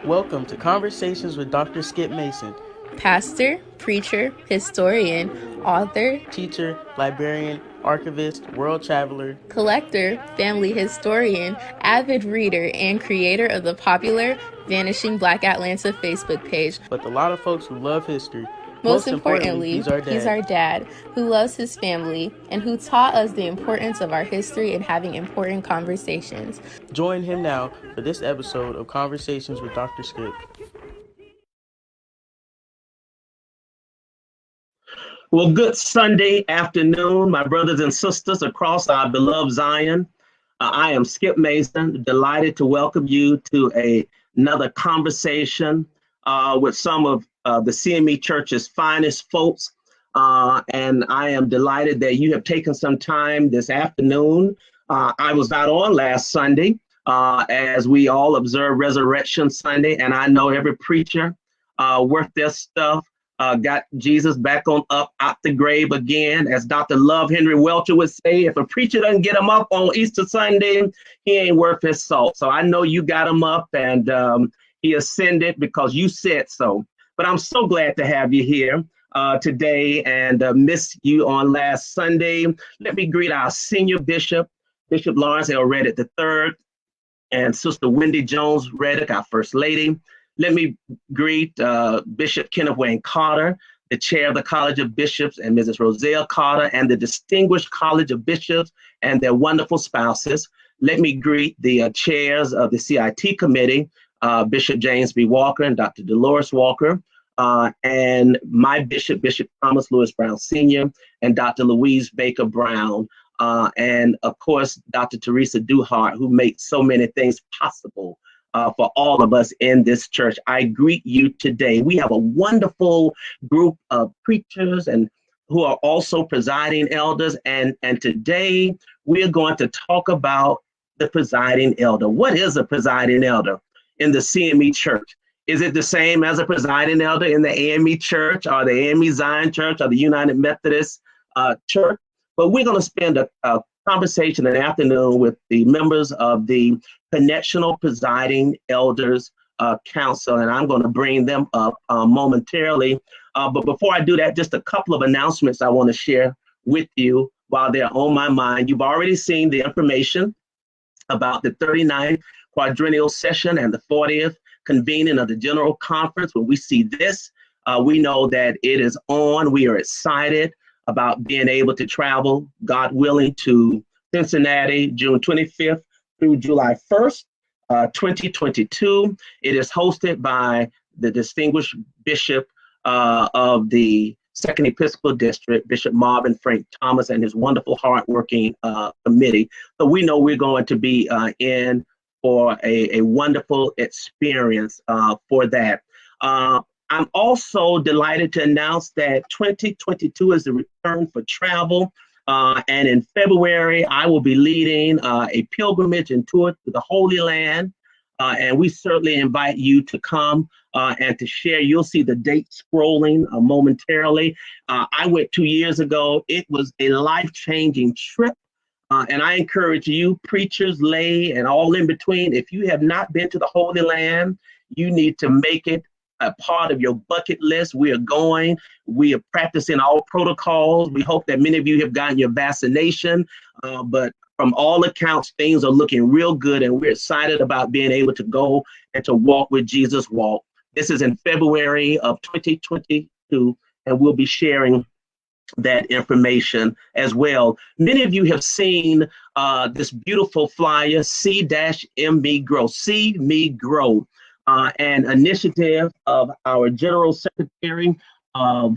Welcome to Conversations with Dr. Skip Mason, pastor, preacher, historian, author, teacher, librarian, archivist, world traveler, collector, family historian, avid reader, and creator of the popular Vanishing Black Atlanta Facebook page. But a lot of folks who love history. Most importantly, he's our dad, who loves his family and who taught us the importance of our history and having important conversations. Join him now for this episode of Conversations with Dr. Skip. Well, good Sunday afternoon, my brothers and sisters across our beloved Zion. I am Skip Mason, delighted to welcome you to another conversation with some of the CME Church's finest folks. And I am delighted that you have taken some time this afternoon. I was not on last Sunday as we all observe Resurrection Sunday, and I know every preacher worth their stuff got Jesus back on up out the grave again. As Dr. Love Henry Welcher would say, if a preacher doesn't get him up on Easter Sunday, he ain't worth his salt. So I know you got him up, and he ascended because you said so. But I'm so glad to have you here today and missed you on last Sunday. Let me greet our senior bishop, Bishop Lawrence L. Reddick III, and Sister Wendy Jones Reddick, our First Lady. Let me greet Bishop Kenneth Wayne Carter, the chair of the College of Bishops, and Mrs. Roselle Carter, and the distinguished College of Bishops and their wonderful spouses. Let me greet the chairs of the CIT committee, Bishop James B. Walker and Dr. Dolores Walker, and my bishop, Bishop Thomas Lewis Brown Sr., and Dr. Louise Baker Brown, and of course, Dr. Teresa Duhart, who makes so many things possible for all of us in this church. I greet you today. We have a wonderful group of preachers and who are also presiding elders, and today we're going to talk about the presiding elder. What is a presiding elder in the CME Church? Is it the same as a presiding elder in the AME Church or the AME Zion Church or the United Methodist Church? But we're going to spend a conversation an afternoon with the members of the Connectional Presiding Elders Council, and I'm going to bring them up momentarily. But before I do that, just a couple of announcements I want to share with you while they're on my mind. You've already seen the information about the 39th quadrennial session and the 40th convening of the General Conference. When we see this, we know that it is on. We are excited about being able to travel, God willing, to Cincinnati, June 25th through July 1st, 2022. It is hosted by the distinguished Bishop of the Second Episcopal District, Bishop Marvin Frank Thomas, and his wonderful, hardworking committee. So we know we're going to be in for a wonderful experience for that. I'm also delighted to announce that 2022 is the return for travel. And in February, I will be leading a pilgrimage and tour to the Holy Land. And we certainly invite you to come and to share. You'll see the date scrolling momentarily. I went 2 years ago. It was a life-changing trip. And I encourage you, preachers, lay, and all in between, if you have not been to the Holy Land, you need to make it a part of your bucket list. We are going. We are practicing all protocols. We hope that many of you have gotten your vaccination, but from all accounts, things are looking real good, and we're excited about being able to go and to walk with Jesus Walk. This is in February of 2022, and we'll be sharing that information as well. Many of you have seen this beautiful flyer, C-ME Grow, See Me Grow, an initiative of our General Secretary of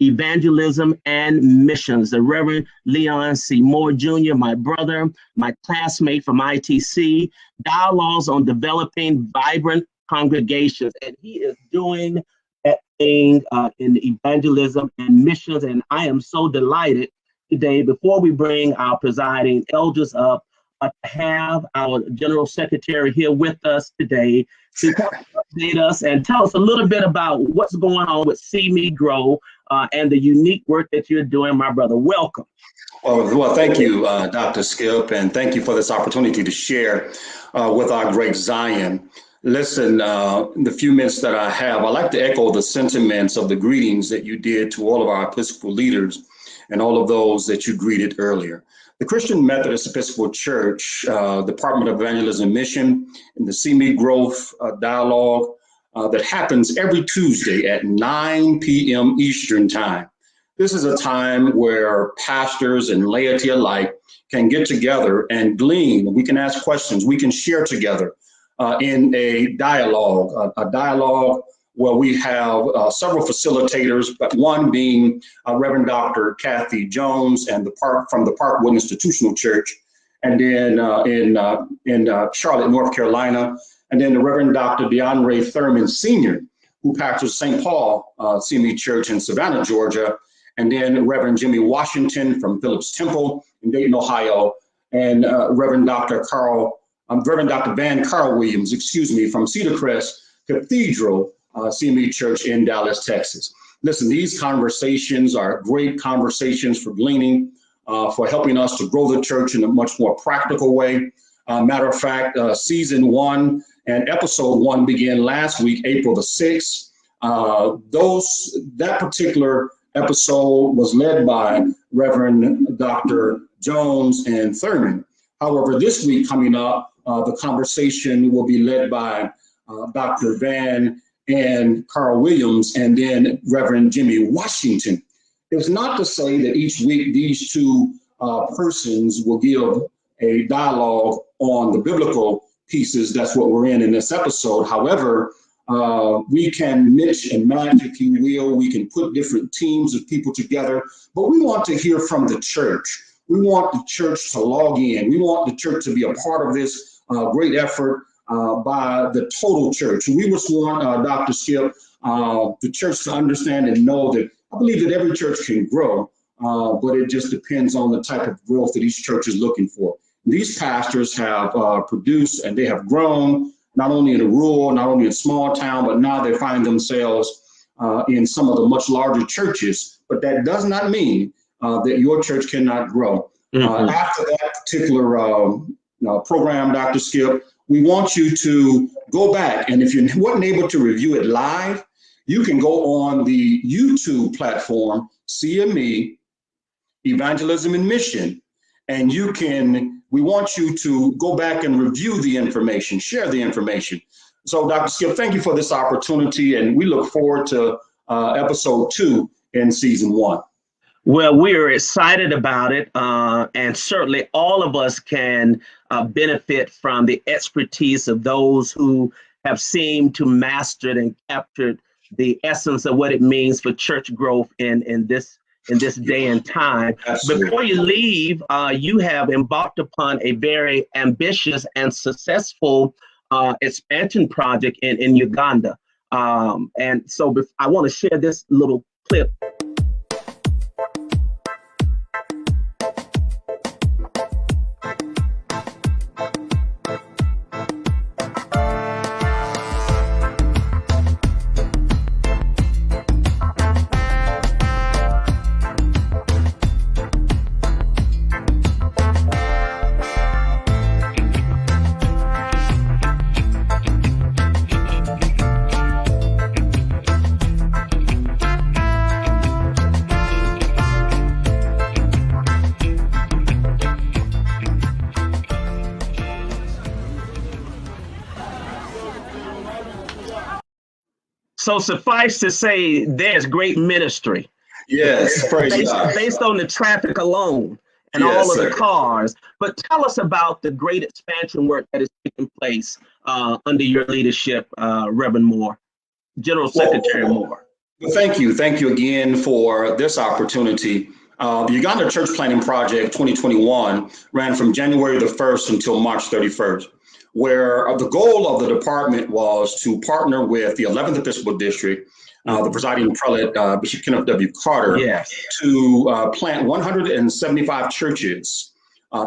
Evangelism and Missions, the Reverend Leon C. Moore Jr., my brother, my classmate from ITC, dialogues on developing vibrant congregations. And he is doing that thing in evangelism and missions. And I am so delighted today, before we bring our presiding elders up, to have our General Secretary here with us today to update us and tell us a little bit about what's going on with See Me Grow and the unique work that you're doing, my brother. Welcome. Well, thank you, Dr. Skip, and thank you for this opportunity to share with our great Zion. Listen, the few minutes that I have, I'd like to echo the sentiments of the greetings that you did to all of our Episcopal leaders and all of those that you greeted earlier. The Christian Methodist Episcopal Church, Department of Evangelism and Mission, and the CME Growth Dialogue that happens every Tuesday at 9 p.m. Eastern Time. This is a time where pastors and laity alike can get together and glean. We can ask questions. We can share together in a dialogue where we have several facilitators, but one being Reverend Dr. Kathy Jones and from the Parkwood Institutional Church, and then in Charlotte, North Carolina, and then the Reverend Dr. DeAndre Thurman Sr., who pastors St. Paul CME Church in Savannah, Georgia, and then Reverend Jimmy Washington from Phillips Temple in Dayton, Ohio, and Reverend Dr. Van Carl Williams, from Cedar Crest Cathedral CME Church in Dallas, Texas. Listen, these conversations are great conversations for gleaning, for helping us to grow the church in a much more practical way. Matter of fact, season 1 and episode 1 began last week, April the 6th. That particular episode was led by Reverend Dr. Jones and Thurman. However, this week coming up, the conversation will be led by Dr. Van and Carl Williams, and then Reverend Jimmy Washington. It's not to say that each week these two persons will give a dialogue on the biblical pieces. That's what we're in this episode. However, we can mix and match, if you will. We can put different teams of people together, but we want to hear from the church. We want the church to log in. We want the church to be a part of this great effort by the total church. We just want, Dr. Skip, the church to understand and know that I believe that every church can grow, but it just depends on the type of growth that each church is looking for. These pastors have produced and they have grown, not only in a rural, not only in a small town, but now they find themselves in some of the much larger churches. But that does not mean that your church cannot grow. Mm-hmm. After that particular program, Dr. Skip, we want you to go back, and if you weren't able to review it live, you can go on the YouTube platform, CME Evangelism and Mission, and we want you to go back and review the information, share the information. So Dr. Skip, thank you for this opportunity, and we look forward to episode 2 in season 1. Well, we're excited about it, and certainly all of us can benefit from the expertise of those who have seemed to mastered and captured the essence of what it means for church growth in this day and time. Absolutely. Before you leave, you have embarked upon a very ambitious and successful expansion project in Uganda. And so I want to share this little clip. So suffice to say, there's great ministry. Yes, based on the traffic alone and all of the cars. But tell us about the great expansion work that is taking place under your leadership, Reverend Moore, General Secretary Moore. Well, thank you again for this opportunity. The Uganda Church Planning Project 2021 ran from January the 1st until March 31st. Where the goal of the department was to partner with the 11th Episcopal District, the presiding prelate, Bishop Kenneth W. Carter, to plant 175 churches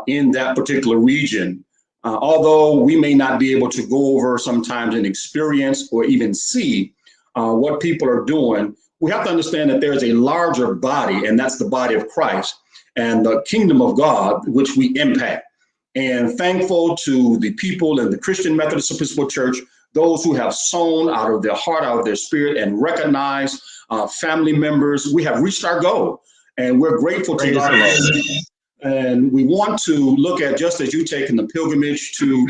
in that particular region. Although we may not be able to go over sometimes and experience or even see what people are doing, we have to understand that there's a larger body, and that's the body of Christ and the kingdom of God, which we impact. And thankful to the people in the Christian Methodist Episcopal Church those who have sown out of their heart, out of their spirit, and recognized family members. We have reached our goal, and we're grateful to God. And we want to look at, just as you taken the pilgrimage to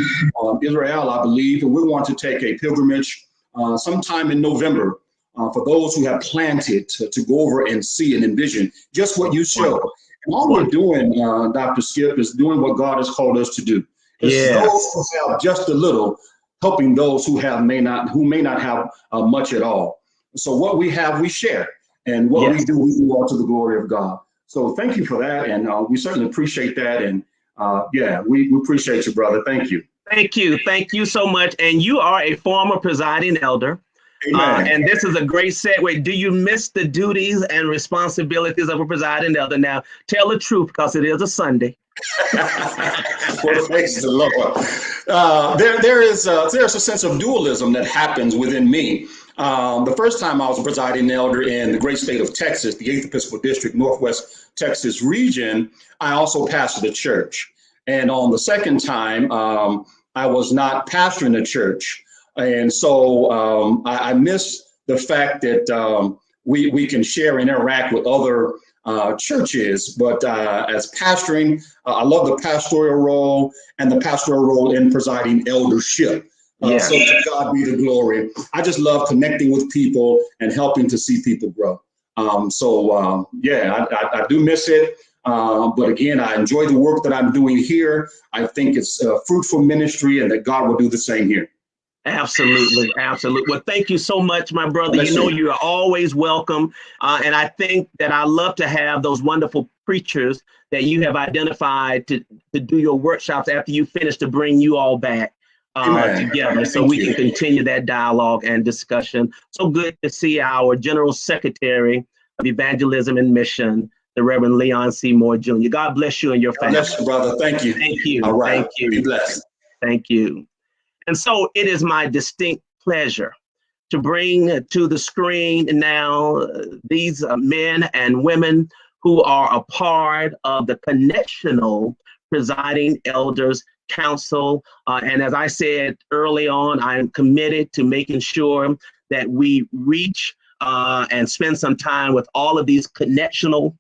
Israel, I believe, and we want to take a pilgrimage sometime in November for those who have planted to go over and see and envision just what you showed. And all we're doing, Dr. Skip, is doing what God has called us to do. It's those who have just a little, helping those who may not have much at all. So what we have, we share, and what we do all to the glory of God. So thank you for that, and we certainly appreciate that. And we appreciate you, brother. Thank you. Thank you so much. And you are a former presiding elder. And this is a great segue. Do you miss the duties and responsibilities of a presiding elder? Now, tell the truth, because it is a Sunday. Well, praise the Lord. There's a sense of dualism that happens within me. The first time I was a presiding elder in the great state of Texas, the 8th Episcopal District, Northwest Texas region, I also pastored a church. And on the second time, I was not pastoring a church. And so I miss the fact that we can share and interact with other churches. But as pastoring, I love the pastoral role and the pastoral role in presiding eldership. So to God be the glory. I just love connecting with people and helping to see people grow. I do miss it. But again, I enjoy the work that I'm doing here. I think it's a fruitful ministry, and that God will do the same here. Absolutely. Well, thank you so much, my brother. You know, you are always welcome. And I think that I love to have those wonderful preachers that you have identified to do your workshops after you finish, to bring you all back together, so we can continue that dialogue and discussion. So good to see our General Secretary of Evangelism and Mission, the Reverend Leon C. Moore Jr. God bless you and your family. Bless you, brother. Thank you. Thank you. All right. Thank you. Be blessed. Thank you. And so it is my distinct pleasure to bring to the screen now these men and women who are a part of the Connectional Presiding Elders Council. And as I said early on, I am committed to making sure that we reach and spend some time with all of these connectional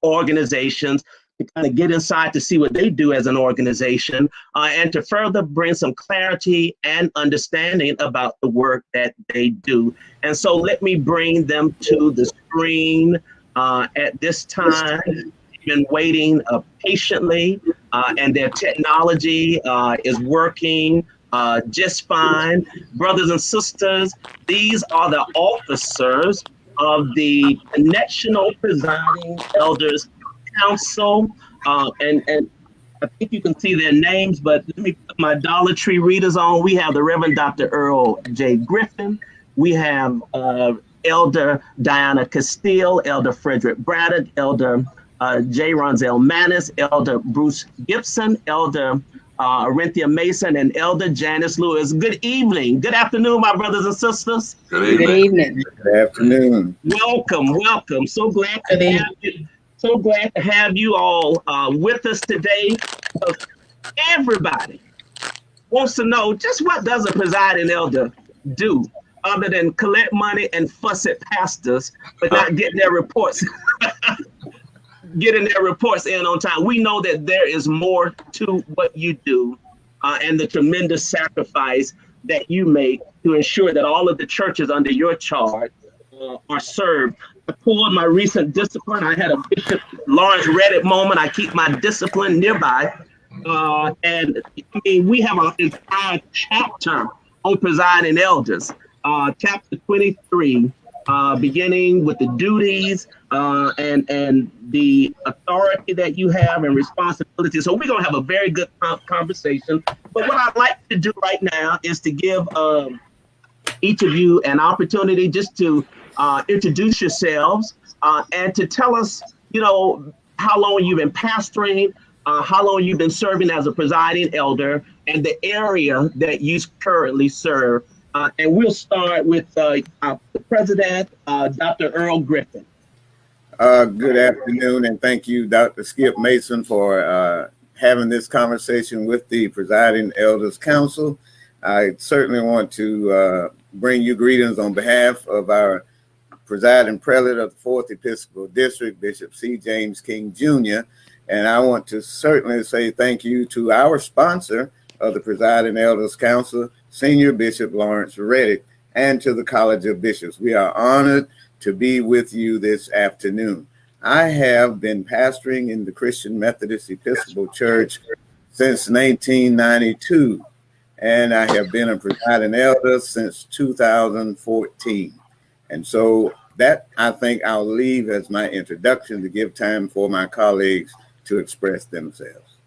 organizations to kind of get inside to see what they do as an organization, and to further bring some clarity and understanding about the work that they do. And so let me bring them to the screen at this time. They've been waiting patiently, and their technology is working just fine. Brothers and sisters, these are the officers of the Connectional Presiding Elders Council, and I think you can see their names, but let me put my Dollar Tree readers on. We have the Reverend Dr. Earl J. Griffin. We have Elder Diana Casteel, Elder Frederick Braddock, Elder J. Ronzel Maness, Elder Bruce Gibson, Elder Orenthia Mason, and Elder Janice Lewis. Good evening. Good afternoon, my brothers and sisters. Good evening. Good afternoon. Welcome. So glad to have you. So glad to have you all with us today. Everybody wants to know, just what does a presiding elder do other than collect money and fuss at pastors, but not getting their reports in on time? We know that there is more to what you do and the tremendous sacrifice that you make to ensure that all of the churches under your charge are served. I pulled my recent discipline. I had a Bishop Lawrence Reddick moment. I keep my discipline nearby. And I mean, we have an entire chapter on presiding elders, chapter 23, beginning with the duties and the authority that you have and responsibility. So we're going to have a very good conversation. But what I'd like to do right now is to give each of you an opportunity just to introduce yourselves and to tell us, how long you've been pastoring, how long you've been serving as a presiding elder, and the area that you currently serve. And we'll start with the president, Dr. Earl Griffin. Good afternoon, and thank you, Dr. Skip Mason, for having this conversation with the Presiding Elders Council. I certainly want to bring you greetings on behalf of our presiding prelate of the 4th Episcopal District, Bishop C. James King Jr., and I want to certainly say thank you to our sponsor of the Presiding Elders Council, Senior Bishop Lawrence Reddick, and to the College of Bishops. We are honored to be with you this afternoon. I have been pastoring in the Christian Methodist Episcopal Church since 1992, and I have been a presiding elder since 2014. And so that, I think, I'll leave as my introduction to give time for my colleagues to express themselves.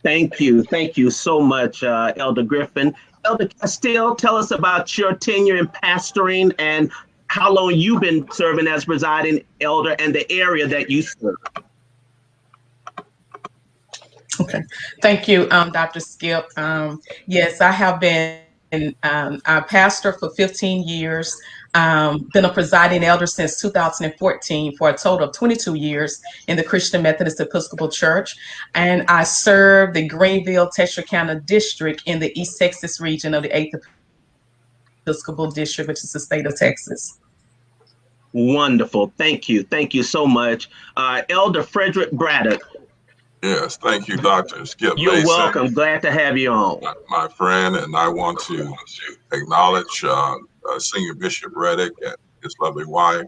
Thank you. Thank you so much, Elder Griffin. Elder Casteel, tell us about your tenure in pastoring and how long you've been serving as presiding elder and the area that you serve. Okay, thank you, Dr. Skip. Yes, I have been a pastor for 15 years, been a presiding elder since 2014 for a total of 22 years in the Christian Methodist Episcopal Church. And I serve the Greenville-Texarkana District in the East Texas region of the 8th Episcopal District, which is the state of Texas. Wonderful. Thank you. Thank you so much. Elder Frederick Braddock. Yes, thank you, Dr. Skip. You're Mason, welcome. Glad to have you on. my friend, and I want to acknowledge Senior Bishop Reddick and his lovely wife,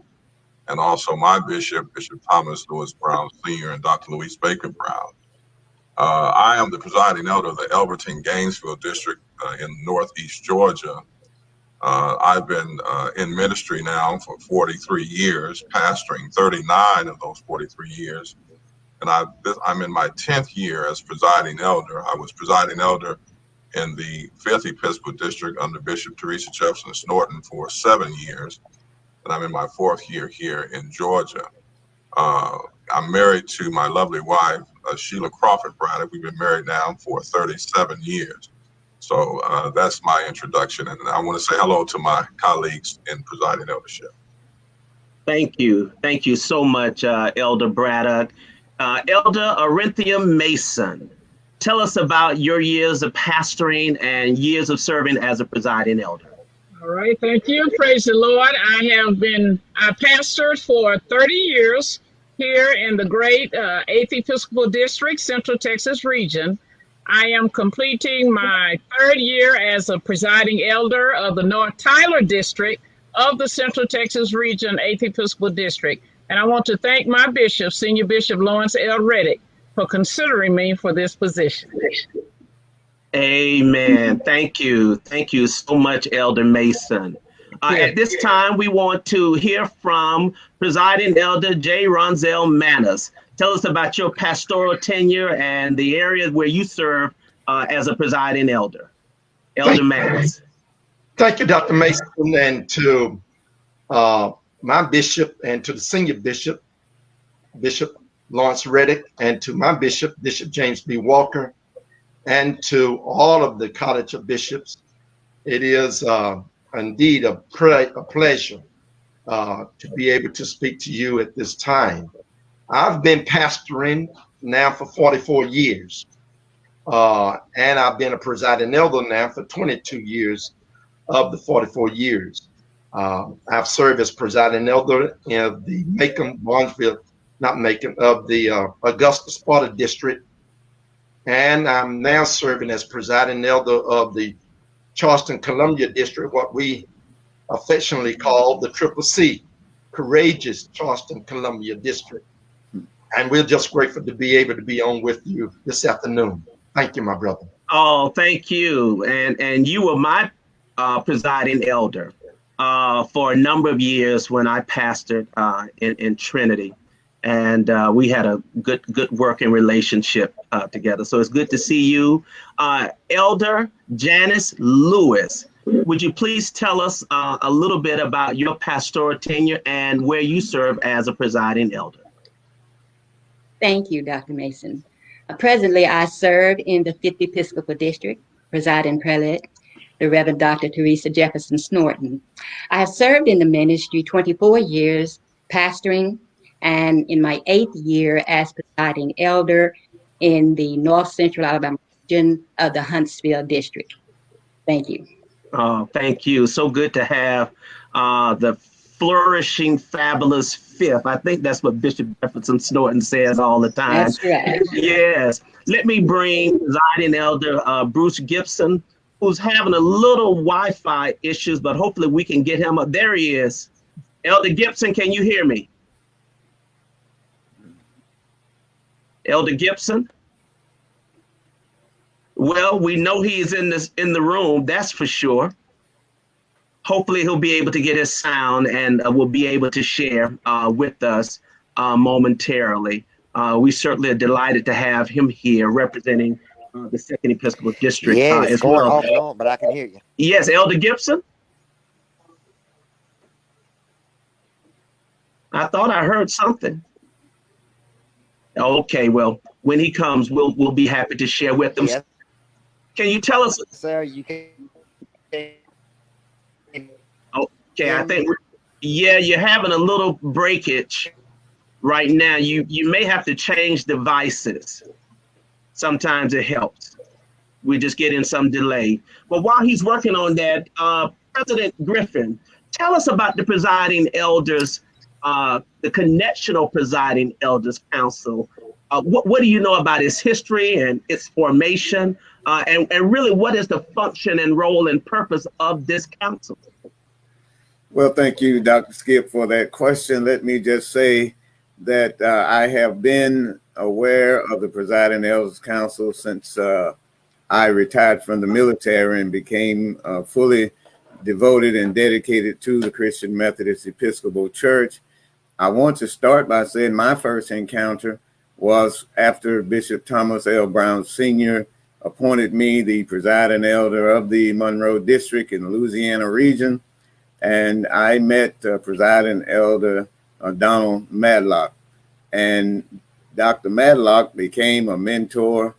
and also my bishop, Bishop Thomas Lewis Brown Sr. and Dr. Louise Baker Brown. I am the presiding elder of the Elberton-Gainesville District in Northeast Georgia. I've been in ministry now for 43 years, pastoring 39 of those 43 years. And I'm in my 10th year as presiding elder. I was presiding elder in the 5th Episcopal District under Bishop Teresa Jefferson Snorton for 7 years. And I'm in my 4th year here in Georgia. I'm married to my lovely wife, Sheila Crawford Braddock. We've been married now for 37 years. So that's my introduction. And I want to say hello to my colleagues in presiding eldership. Thank you. Thank you so much, Elder Braddock. Elder Orenthia Mason, tell us about your years of pastoring and years of serving as a presiding elder. All right, thank you. Praise the Lord. I pastored for 30 years here in the great 8th Episcopal District, Central Texas region. I am completing my 3rd year as a presiding elder of the North Tyler District of the Central Texas region, 8th Episcopal District. And I want to thank my bishop, Senior Bishop Lawrence L. Reddick, for considering me for this position. Amen. Thank you. Thank you so much, Elder Mason. At this time, we want to hear from Presiding Elder J. Ronzel Maness. Tell us about your pastoral tenure and the area where you serve as a presiding elder. Elder Maness. Thank you, Dr. Mason, and to my bishop and to the senior bishop, Bishop Lawrence Reddick, and to my bishop, Bishop James B. Walker, and to all of the College of Bishops. It is indeed a pleasure to be able to speak to you at this time. I've been pastoring now for 44 years, and I've been a presiding elder now for 22 years of the 44 years. I've served as presiding elder in the of the Augusta Sparta District, and I'm now serving as presiding elder of the Charleston Columbia District, what we affectionately call the CCC, Courageous Charleston Columbia District. And we're just grateful to be able to be on with you this afternoon. Thank you, my brother. Oh, thank you. And you were my presiding elder for a number of years when I pastored in Trinity. And we had a good working relationship together. So it's good to see you. Elder Janice Lewis, would you please tell us a little bit about your pastoral tenure and where you serve as a presiding elder? Thank you, Dr. Mason. Presently, I serve in the 5th Episcopal District, presiding prelate, the Reverend Dr. Teresa Jefferson Snorton. I have served in the ministry 24 years, pastoring, and in my 8th year as presiding elder in the North Central Alabama region of the Huntsville District. Thank you. Thank you. So good to have the flourishing, fabulous fifth. I think that's what Bishop Jefferson Snorton says all the time. That's right. Yes. Let me bring presiding elder Bruce Gibson, who's having a little Wi-Fi issues, but hopefully we can get him up. There he is. Elder Gibson, can you hear me? Elder Gibson? Well, we know he is in the room, that's for sure. Hopefully he'll be able to get his sound and will be able to share with us momentarily. We certainly are delighted to have him here representing the Second Episcopal District yeah, it's as going well. off and on, but I can hear you. Yes, Elder Gibson? I thought I heard something. Okay, well, when he comes, we'll be happy to share with him. Yes. Can you tell us? Sir, you can. Okay, I think, yeah, you're having a little breakage right now. You may have to change devices. Sometimes it helps. We're just getting some delay. But while he's working on that, President Griffin, tell us about the Presiding Elders, the Connectional Presiding Elders Council. What do you know about its history and its formation? And really, what is the function and role and purpose of this council? Well, thank you, Dr. Skip, for that question. Let me just say that I have been aware of the Presiding Elders Council since I retired from the military and became fully devoted and dedicated to the Christian Methodist Episcopal Church. I want to start by saying my first encounter was after Bishop Thomas L. Brown Sr. appointed me the presiding elder of the Monroe District in the Louisiana region. And I met Presiding Elder Donald Madlock. And Dr. Madlock became a mentor,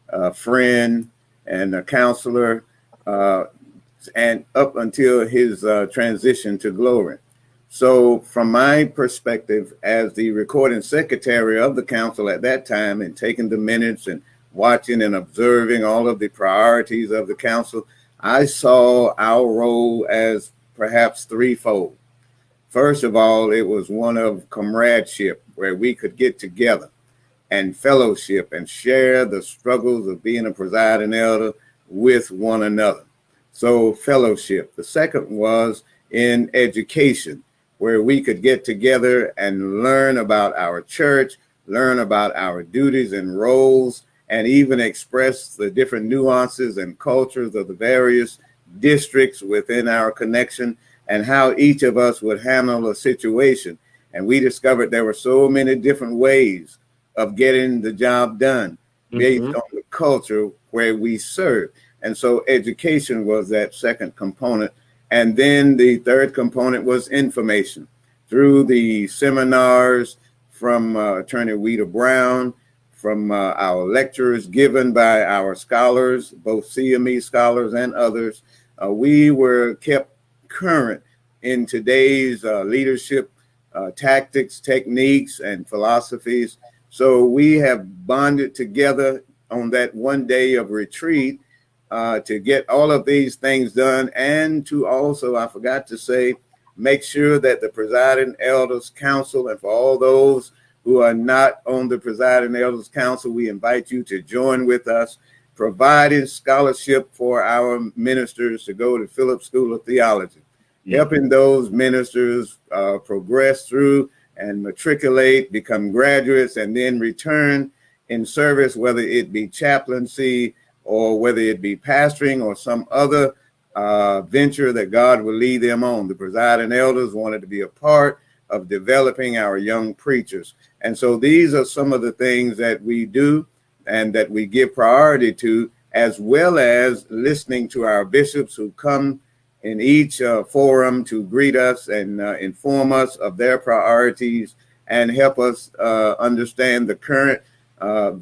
a friend, and a counselor, and up until his transition to glory. So from my perspective as the recording secretary of the council at that time, and taking the minutes and watching and observing all of the priorities of the council, I saw our role as perhaps threefold. First of all, it was one of comradeship, where we could get together and fellowship and share the struggles of being a presiding elder with one another. So fellowship. The second was in education, where we could get together and learn about our church, learn about our duties and roles, and even express the different nuances and cultures of the various districts within our connection and how each of us would handle a situation. And we discovered there were so many different ways of getting the job done based on the culture where we serve. And so education was that second component. And then the third component was information through the seminars from Attorney Wheater Brown, from our lectures given by our scholars, both CME scholars and others. We were kept current in today's leadership tactics, techniques, and philosophies. So we have bonded together on that one day of retreat to get all of these things done, and to also, I forgot to say, make sure that the Presiding Elders Council, and for all those who are not on the Presiding Elders Council, we invite you to join with us, providing scholarship for our ministers to go to Phillips School of Theology, helping those ministers progress through and matriculate, become graduates, and then return in service, whether it be chaplaincy or whether it be pastoring or some other venture that God will lead them on. The presiding elders wanted to be a part of developing our young preachers. And so these are some of the things that we do and that we give priority to, as well as listening to our bishops who come in each forum to greet us and inform us of their priorities and help us understand the current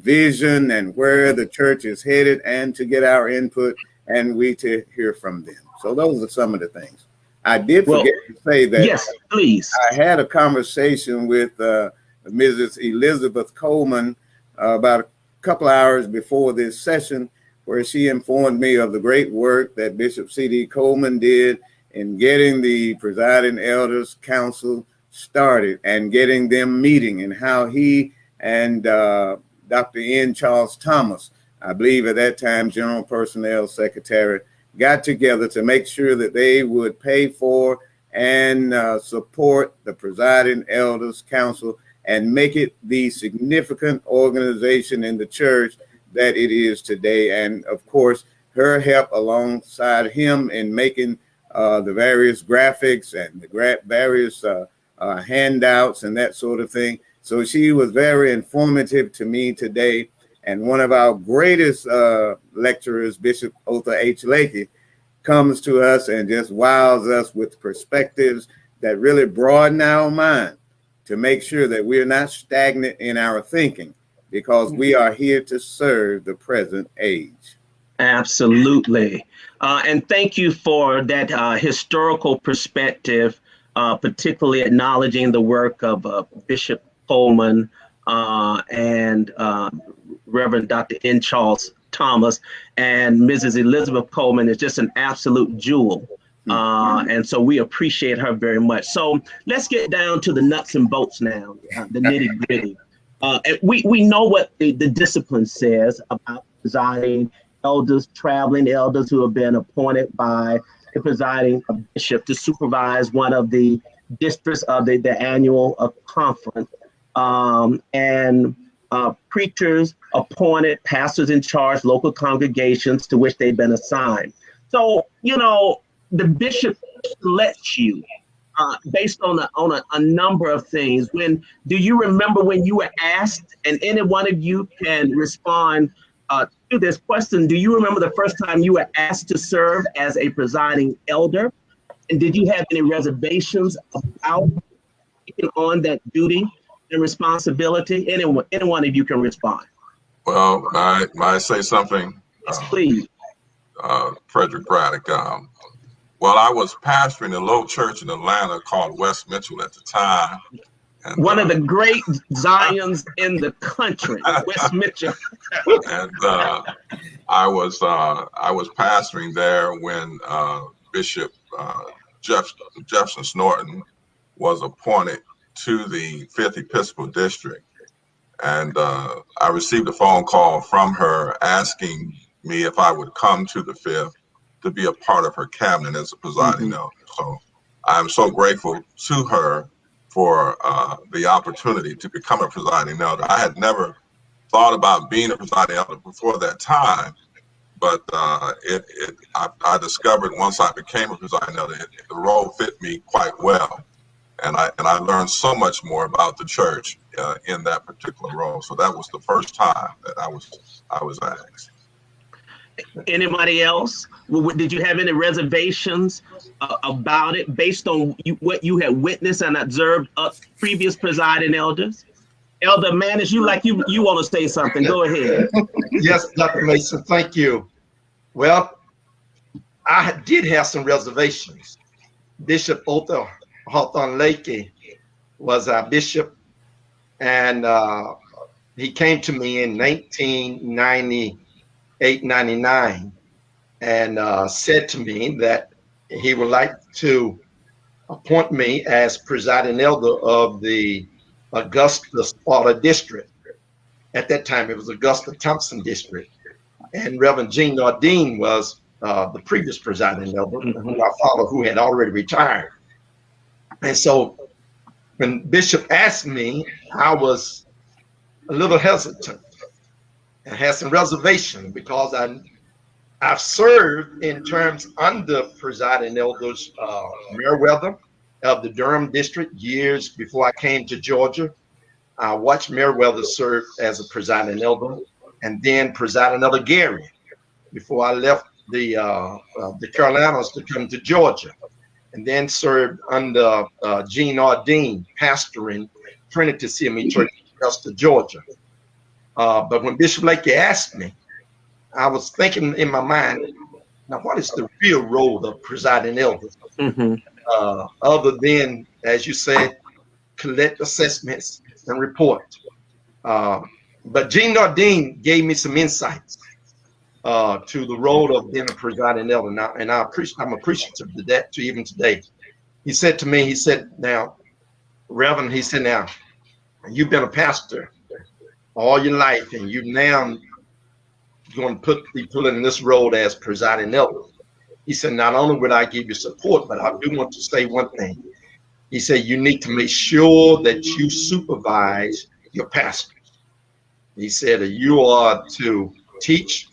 vision and where the church is headed, and to get our input and we to hear from them. So those are some of the things. I did forget to say that. Yes, please. I had a conversation with Mrs. Elizabeth Coleman about a couple hours before this session, where she informed me of the great work that Bishop C.D. Coleman did in getting the Presiding Elders Council started and getting them meeting, and how he and Dr. N. Charles Thomas, I believe at that time General Personnel Secretary, got together to make sure that they would pay for and support the Presiding Elders Council and make it the significant organization in the church that it is today. And of course, her help alongside him in making the various graphics and the various handouts and that sort of thing. So she was very informative to me today. And one of our greatest lecturers, Bishop Otha H. Lakey, comes to us and just wows us with perspectives that really broaden our mind to make sure that we're not stagnant in our thinking, because we are here to serve the present age. Absolutely. And thank you for that historical perspective, particularly acknowledging the work of Bishop Coleman and Reverend Dr. N. Charles Thomas, and Mrs. Elizabeth Coleman is just an absolute jewel. And so we appreciate her very much. So let's get down to the nuts and bolts now, the nitty gritty. And we know what the discipline says about presiding elders, traveling elders who have been appointed by the presiding bishop to supervise one of the districts of the annual conference. And preachers appointed, pastors in charge, local congregations to which they've been assigned. So, you know, the bishop lets you based on a number of things. Do you remember when you were asked, and any one of you can respond to this question, do you remember the first time you were asked to serve as a presiding elder? And did you have any reservations about taking on that duty and responsibility? Any one of you can respond. Well, might I say something? Yes, please. Frederick, Braddock. Well, I was pastoring a low church in Atlanta called West Mitchell at the time. And, one of the great Zions in the country, West Mitchell. And I was pastoring there when Bishop Jefferson Snorton was appointed to the 5th Episcopal District. And I received a phone call from her asking me if I would come to the 5th to be a part of her cabinet as a presiding elder. So I'm so grateful to her for the opportunity to become a presiding elder. I had never thought about being a presiding elder before that time, but I discovered once I became a presiding elder, the role fit me quite well. And I learned so much more about the church in that particular role. So that was the first time that I was asked. Anybody else? Did you have any reservations about it based on what you had witnessed and observed previous presiding elders? Elder Maness, you want to say something? Go ahead. Yes, Dr. Mason, thank you. Well, I did have some reservations. Bishop Otha Hawthorne Lakey was our bishop, and he came to me in 1998-99 and said to me that he would like to appoint me as presiding elder of the Augusta Sparta district. At that time, it was Augusta Thompson district, and Reverend Gene Nardine was the previous presiding elder, whom I followed, who had already retired. And so when Bishop asked me, I was a little hesitant and had some reservation because I've served in terms under presiding elders, Meriwether of the Durham district years before I came to Georgia. I watched Meriwether serve as a presiding elder, and then presiding elder Gary before I left the Carolinas to come to Georgia, and then served under Gene Nardine, pastoring Trinity CME Church in Augusta, Georgia. But when Bishop Lakey asked me, I was thinking in my mind, now what is the real role of presiding elders? Other than, as you said, collect assessments and report. But Gene Nardine gave me some insights to the role of being a presiding elder. Now, and I'm appreciative of that to even today. He said to me, he said, now, Reverend, he said, now, you've been a pastor all your life, and you now going to be put in this role as presiding elder. He said, not only would I give you support, but I do want to say one thing. He said, you need to make sure that you supervise your pastors. He said, you are to teach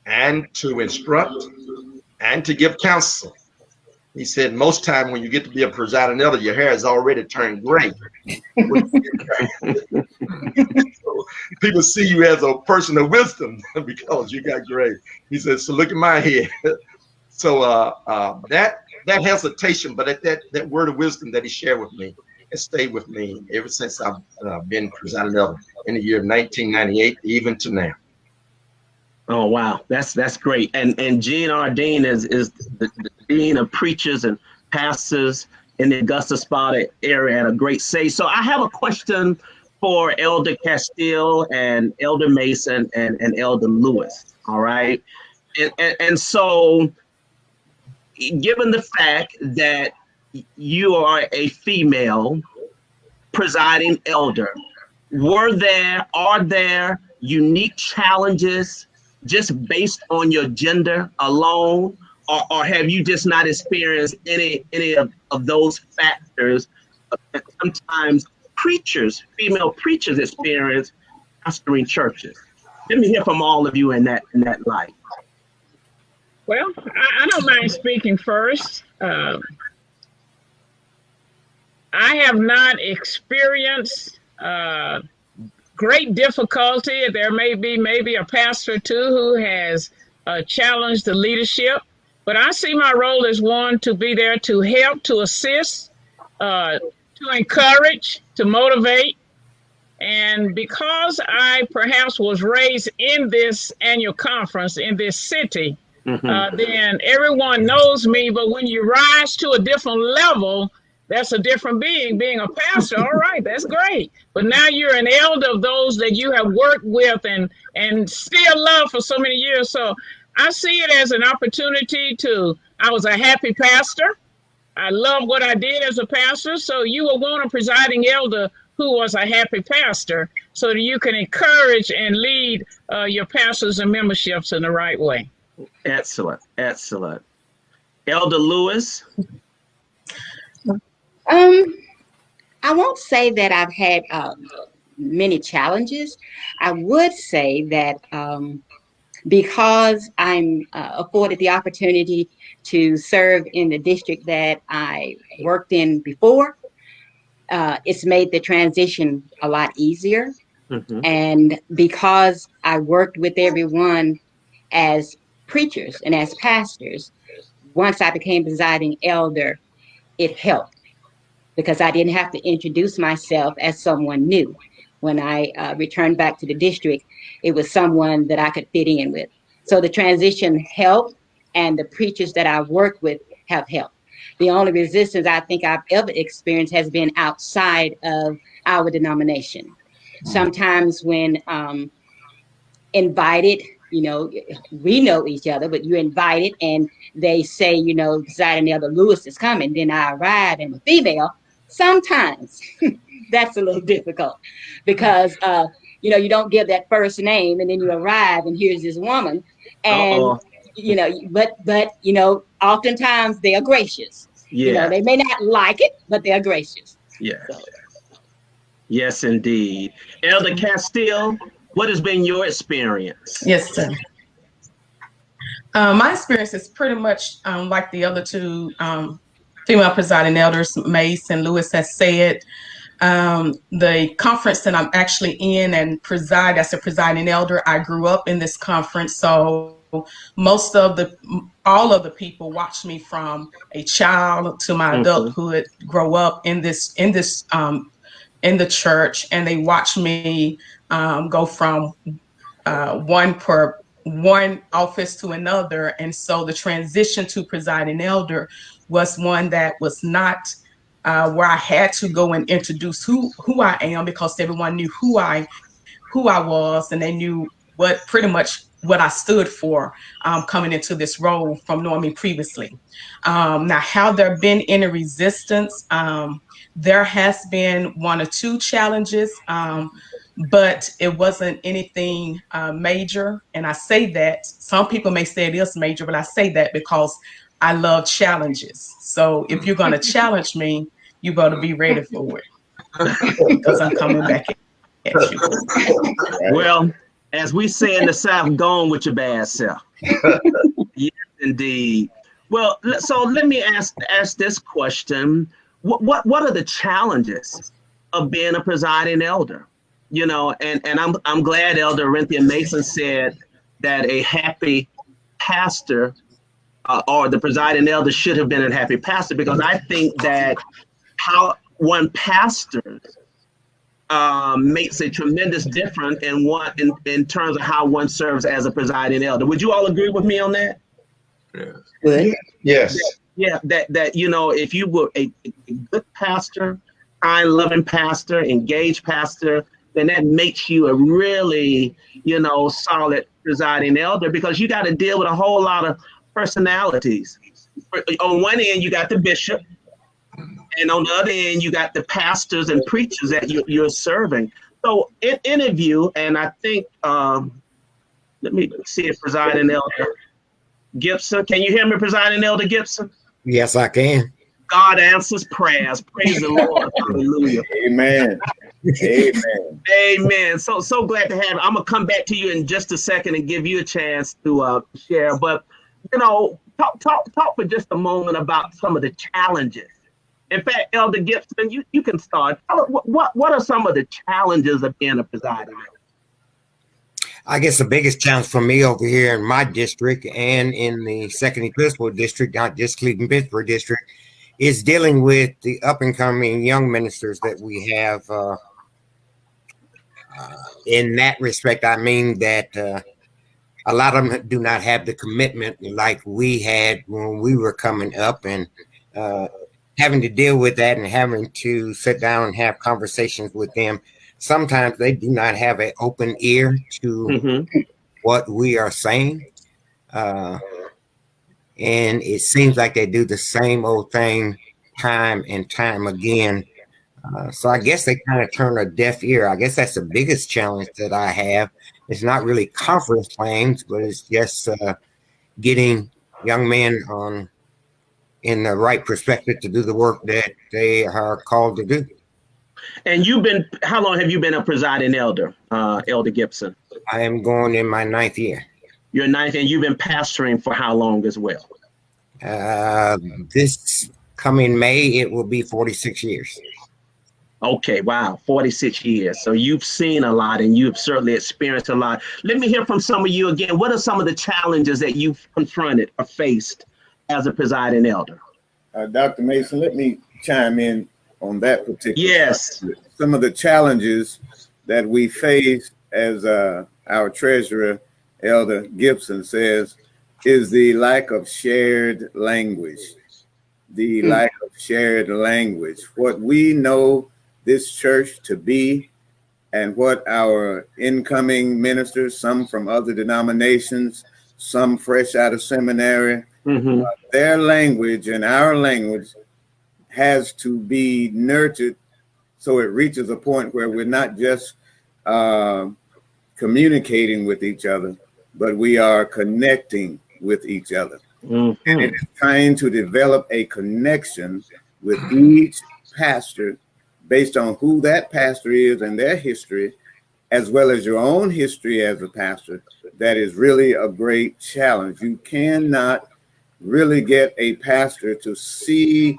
and to instruct and to give counsel. He said, most time when you get to be a presiding elder, your hair has already turned gray. So people see you as a person of wisdom because you got gray. He said, so look at my hair. So that hesitation, but that word of wisdom that he shared with me, has stayed with me ever since I've been presiding elder in the year 1998, even to now. Oh wow, that's great. And Gene Ardeen is the dean of preachers and pastors in the Augusta Sparta area, and a great say. So I have a question for Elder Casteel and Elder Mason and Elder Lewis. All right, and so given the fact that you are a female presiding elder, are there unique challenges just based on your gender alone, or have you just not experienced any of those factors? Sometimes female preachers experience pastoring churches. Let me hear from all of you in that light. Well, I don't mind speaking first. I have not experienced great difficulty. There may be maybe a pastor too who has challenged the leadership, but I see my role as one to be there to help, to assist, to encourage, to motivate. And because I perhaps was raised in this annual conference in this city, then everyone knows me. But when you rise to a different level, that's a different being a pastor. All right, that's great. But now you're an elder of those that you have worked with and still love for so many years. So I see it as an opportunity I was a happy pastor. I love what I did as a pastor. So you will want a presiding elder who was a happy pastor so that you can encourage and lead your pastors and memberships in the right way. Excellent, excellent. Elder Lewis? I won't say that I've had many challenges. I would say that because I'm afforded the opportunity to serve in the district that I worked in before, it's made the transition a lot easier. And because I worked with everyone as preachers and as pastors, once I became presiding elder, it helped because I didn't have to introduce myself as someone new. When I returned back to the district, it was someone that I could fit in with. So the transition helped, and the preachers that I've worked with have helped. The only resistance I think I've ever experienced has been outside of our denomination. Sometimes when invited, we know each other, but you're invited and they say, presiding elder Lewis is coming, then I arrive and a female. Sometimes that's a little difficult because, you don't give that first name and then you arrive and here's this woman and, but oftentimes they are gracious. Yeah. They may not like it, but they are gracious. Yeah. So. Yes, indeed. Elder Casteel, what has been your experience? Yes, sir. My experience is pretty much like the other two female presiding elders, Mace and Lewis, has said. The conference that I'm actually in and preside as a presiding elder, I grew up in this conference, so all of the people watched me from a child to my adulthood grow up in the church, and they watched me go from one office to another. And so the transition to presiding elder was one that was not where I had to go and introduce who I am, because everyone knew who I was, and they knew pretty much what I stood for coming into this role from knowing me previously. Now, have there been any resistance? There has been one or two challenges, but it wasn't anything major. And I say that, some people may say it is major, but I say that because I love challenges. So if you're going to challenge me, you better be ready for it, because I'm coming back at you. Well, as we say in the South, go on with your bad self. Yes, indeed. Well, so let me ask this question. What are the challenges of being a presiding elder? You know, and I'm glad Elder Orenthia Mason said that a happy pastor or the presiding elder should have been a happy pastor, because I think that how one pastors makes a tremendous difference in terms of how one serves as a presiding elder. Would you all agree with me on that? Yes. Good. Yes. Yeah, that you know, if you were a good pastor, kind, loving pastor, engaged pastor, then that makes you a really, you know, solid presiding elder, because you got to deal with a whole lot of personalities. On one end, you got the bishop, and on the other end, you got the pastors and preachers that you're serving. So in interview, and I think, let me see if Presiding Elder Gibson, can you hear me, Presiding Elder Gibson? Yes, I can. God answers prayers. Praise the Lord. Hallelujah. Amen. Amen. Amen. So glad to have you. I'm going to come back to you in just a second and give you a chance to share. But, you know, talk for just a moment about some of the challenges. In fact, Elder Gibson, you can start. What are some of the challenges of being a presiding elder? I guess the biggest challenge for me over here in my district and in the 2nd Episcopal District, not just Cleveland-Pittsburgh District, is dealing with the up-and-coming young ministers that we have. In that respect, I mean that a lot of them do not have the commitment like we had when we were coming up, and having to deal with that and having to sit down and have conversations with them. Sometimes they do not have an open ear to what we are saying. And it seems like they do the same old thing time and time again. So I guess they kind of turn a deaf ear. I guess that's the biggest challenge that I have. It's not really conference plans, but it's just getting young men in the right perspective to do the work that they are called to do. And how long have you been a presiding elder, Elder Gibson? I am going in my 9th year. Your 9th, and you've been pastoring for how long as well? This coming May, it will be 46 years. Okay, wow, 46 years. So you've seen a lot, and you've certainly experienced a lot. Let me hear from some of you again. What are some of the challenges that you've confronted or faced as a presiding elder? Dr. Mason, let me chime in on that particular. Yes. Subject. Some of the challenges that we face, as our treasurer, Elder Gibson, says, is the lack of shared language. The lack of shared language. What we know this church to be, and what our incoming ministers, some from other denominations, some fresh out of seminary, their language and our language has to be nurtured so it reaches a point where we're not just communicating with each other, but we are connecting with each other. And it is trying to develop a connection with each pastor based on who that pastor is and their history, as well as your own history as a pastor. That is really a great challenge. You cannot really get a pastor to see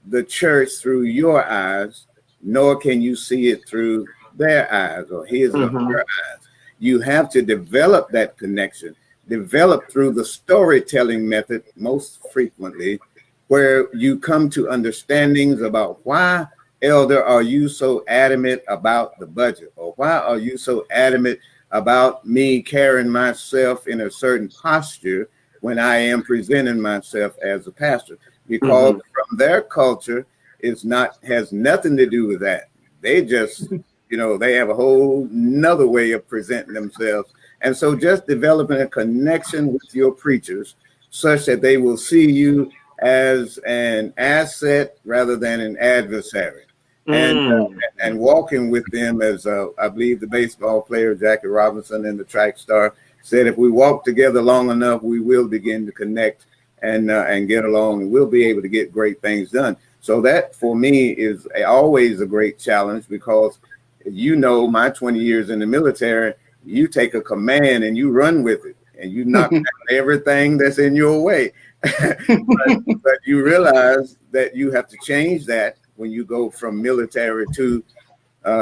the church through your eyes, nor can you see it through their eyes or his or her eyes. You have to develop that connection, develop through the storytelling method most frequently, where you come to understandings about why, Elder, are you so adamant about the budget? Or why are you so adamant about me carrying myself in a certain posture when I am presenting myself as a pastor? Because from their culture, has nothing to do with that. They just, they have a whole nother way of presenting themselves And so just developing a connection with your preachers such that they will see you as an asset rather than an adversary. And walking with them as I believe the baseball player Jackie Robinson and the track star said, if we walk together long enough, we will begin to connect and get along, and we'll be able to get great things done. So that for me is always a great challenge, because you know, my 20 years in the military, you take a command and you run with it and you knock down everything that's in your way. but you realize that you have to change that when you go from military to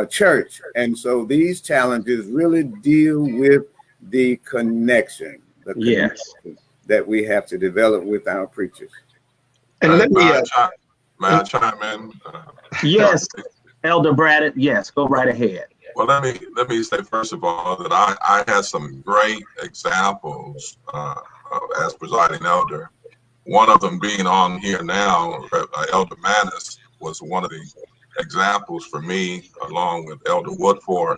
church. And so these challenges really deal with the connection, that we have to develop with our preachers. And let me may I chime in? Yes, Elder Braddock. Yes, go right ahead. Well, let me say first of all that I had some great examples as presiding elder. One of them being on here now, Elder Maness was one of the examples for me, along with Elder Woodford,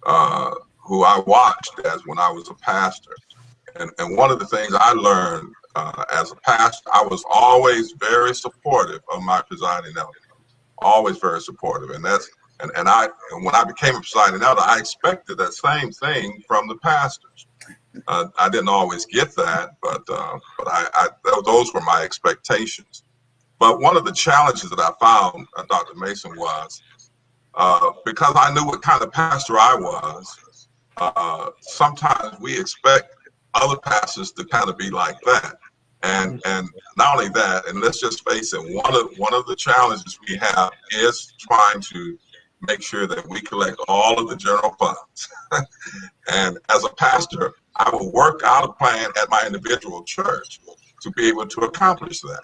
who I watched as when I was a pastor. And one of the things I learned as a pastor, I was always very supportive of my presiding elder, always very supportive. And when I became a presiding elder, I expected that same thing from the pastors. I didn't always get that, but those were my expectations. But one of the challenges that I found, Dr. Mason, was because I knew what kind of pastor I was, sometimes we expect other pastors to kind of be like that. And not only that, and let's just face it, one of the challenges we have is trying to make sure that we collect all of the general funds. And as a pastor, I will work out a plan at my individual church to be able to accomplish that.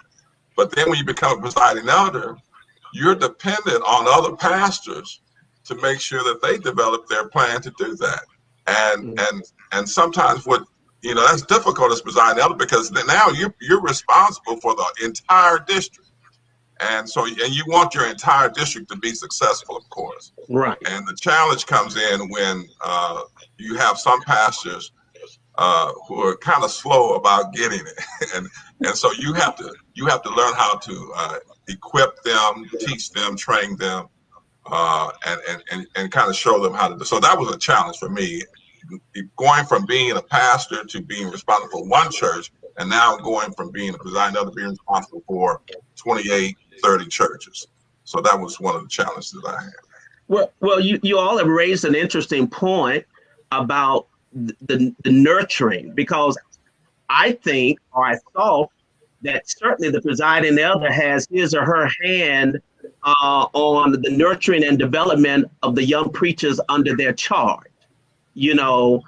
But then when you become a presiding elder, you're dependent on other pastors to make sure that they develop their plan to do that. And sometimes that's difficult as presiding elder, because now you're responsible for the entire district. And you want your entire district to be successful, of course. Right. And the challenge comes in when you have some pastors who are kind of slow about getting it. and so you have to learn how to equip them, teach them, train them, and kind of show them how to do. So that was a challenge for me, going from being a pastor to being responsible for one church, and now going from being a presiding elder to being responsible for 28, 30 churches. So that was one of the challenges that I had. Well, you all have raised an interesting point about the nurturing, because I think, or I thought, that certainly the presiding elder has his or her hand on the nurturing and development of the young preachers under their charge, and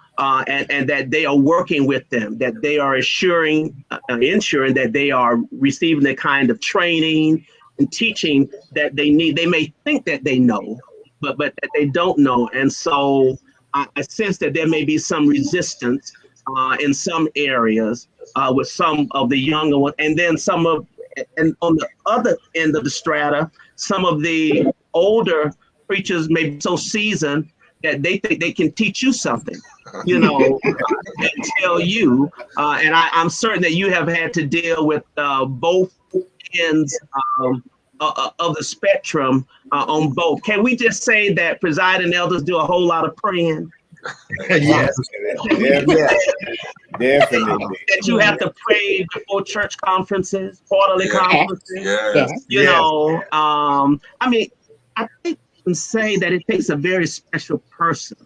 that they are working with them, that they are ensuring that they are receiving the kind of training and teaching that they need. They may think that they know, but that they don't know. And so I sense that there may be some resistance in some areas with some of the younger ones, and then and on the other end of the strata, some of the older preachers may be so seasoned that they think they can teach you something, and tell you. And I'm certain that you have had to deal with both ends of the spectrum on both. Can we just say that presiding elders do a whole lot of praying? Yes, definitely. That you have to pray before church conferences, quarterly conferences. I mean, I think I can say that it takes a very special person,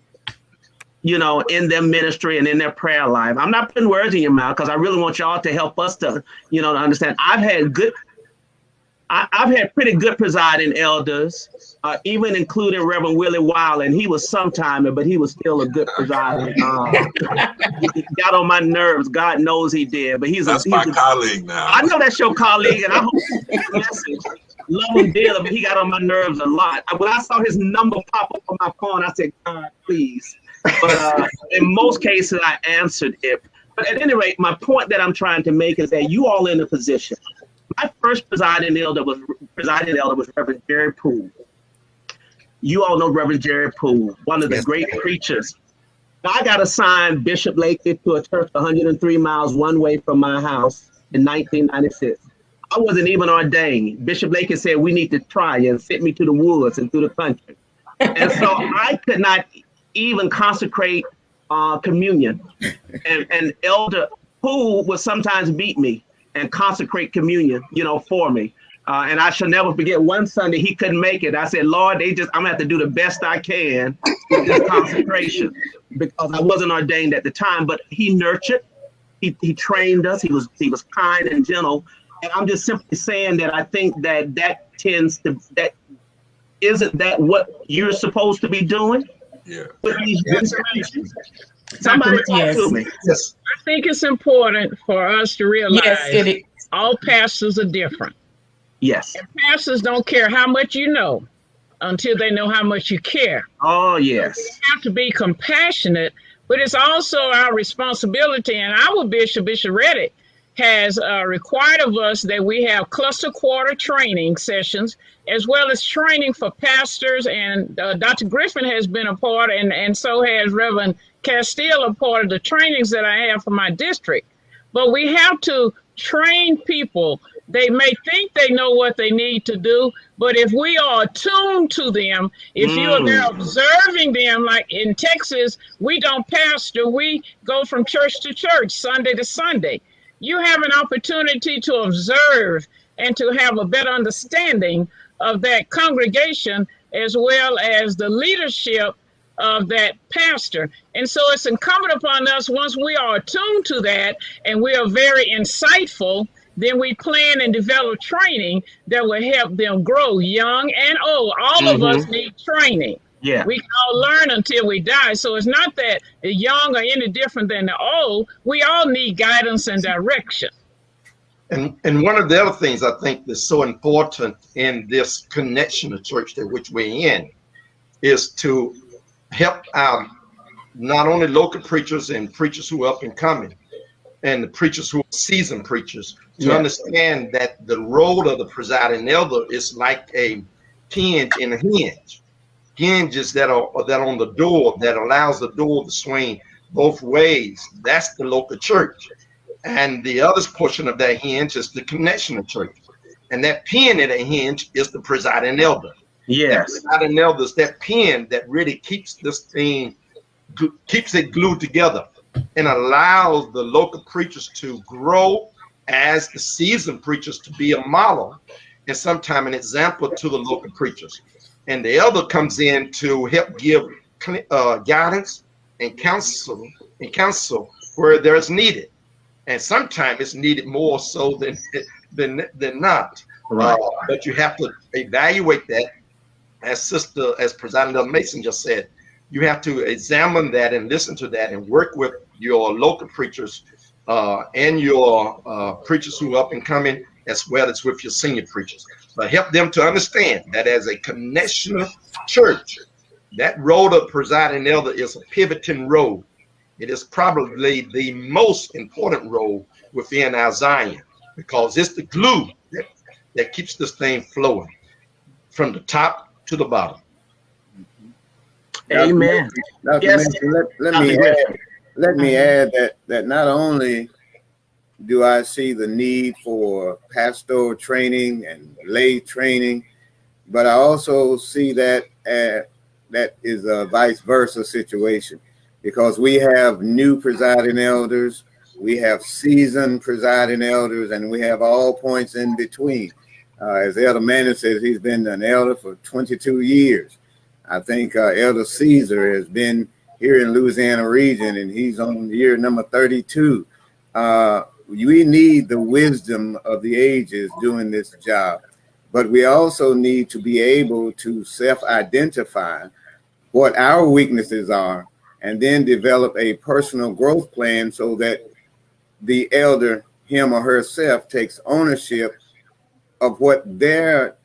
in their ministry and in their prayer life. I'm not putting words in your mouth, because I really want y'all to help us to, to understand. I've had pretty good presiding elders, even including Reverend Willie Wilde, and he was sometime, but he was still a good presiding. He got on my nerves. God knows he did. But he's my colleague now. I know that's your colleague, and I hope you message. Love him dearly, but he got on my nerves a lot. When I saw his number pop up on my phone, I said, God, please. But in most cases, I answered it. But at any rate, my point that I'm trying to make is that you all in a position. My first presiding elder was Reverend Jerry Poole. You all know Reverend Jerry Poole, one of the great preachers I got assigned Bishop Lakely to a church 103 miles one way from my house in 1996. I wasn't even ordained. Bishop Lakely said, we need to try and sent me to the woods and through the country. And so I could not even consecrate communion. And Elder Poole would sometimes beat me and consecrate communion, for me. And I shall never forget one Sunday he couldn't make it. I said, Lord, I'm gonna have to do the best I can with this consecration, because I wasn't ordained at the time, but he nurtured, he trained us, he was kind and gentle. And I'm just simply saying that I think that isn't that what you're supposed to be doing? Yeah. With these Somebody talk to me. Yes. I think it's important for us to realize Yes, all pastors are different. Yes. And pastors don't care how much you know until they know how much you care. Oh, yes. We have to be compassionate, but it's also our responsibility. And our Bishop Reddick, has required of us that we have cluster quarter training sessions, as well as training for pastors. And Dr. Griffin has been a part, and so has Reverend Casteel, a part of the trainings that I have for my district. But we have to train people. They may think they know what they need to do, but if we are attuned to them, if you are there observing them, like in Texas, we don't pastor, we go from church to church, Sunday to Sunday. You have an opportunity to observe and to have a better understanding of that congregation, as well as the leadership of that pastor. And so it's incumbent upon us, once we are attuned to that and we are very insightful, then we plan and develop training that will help them grow, young and old. All of us need training. Yeah. We can all learn until we die. So it's not that the young are any different than the old. We all need guidance and direction. And one of the other things I think that's so important in this connection to church that which we're in is to help our not only local preachers and preachers who are up and coming, and the preachers who are seasoned preachers, to understand that the role of the presiding elder is like a hinge in a hinge. Hinges that are on the door that allows the door to swing both ways. That's the local church. And the other portion of that hinge is the connection of church. And that pin in a hinge is the presiding elder. Yes. That presiding elder is that pin that really keeps this thing, keeps it glued together and allows the local preachers to grow as the seasoned preachers, to be a model and sometimes an example to the local preachers. And the elder comes in to help give guidance and counsel where there's needed. And sometimes it's needed more so than not. Right. But you have to evaluate that, as President Elder Mason just said. You have to examine that and listen to that and work with your local preachers and your preachers who are up and coming, as well as with your senior preachers. But help them to understand that as a connection church, that role of presiding elder is a pivoting role. It is probably the most important role within our Zion, because it's the glue that keeps this thing flowing from the top to the bottom. Amen. Dr. Yes. Mason, let me add that not only do I see the need for pastoral training and lay training, but I also see that that is a vice versa situation, because we have new presiding elders, we have seasoned presiding elders, and we have all points in between. As Elder Maness says, he's been an elder for 22 years. I think Elder Caesar has been here in Louisiana region, and he's on year number 32. We need the wisdom of the ages doing this job, but we also need to be able to self-identify what our weaknesses are, and then develop a personal growth plan so that the elder, him or herself, takes ownership of what their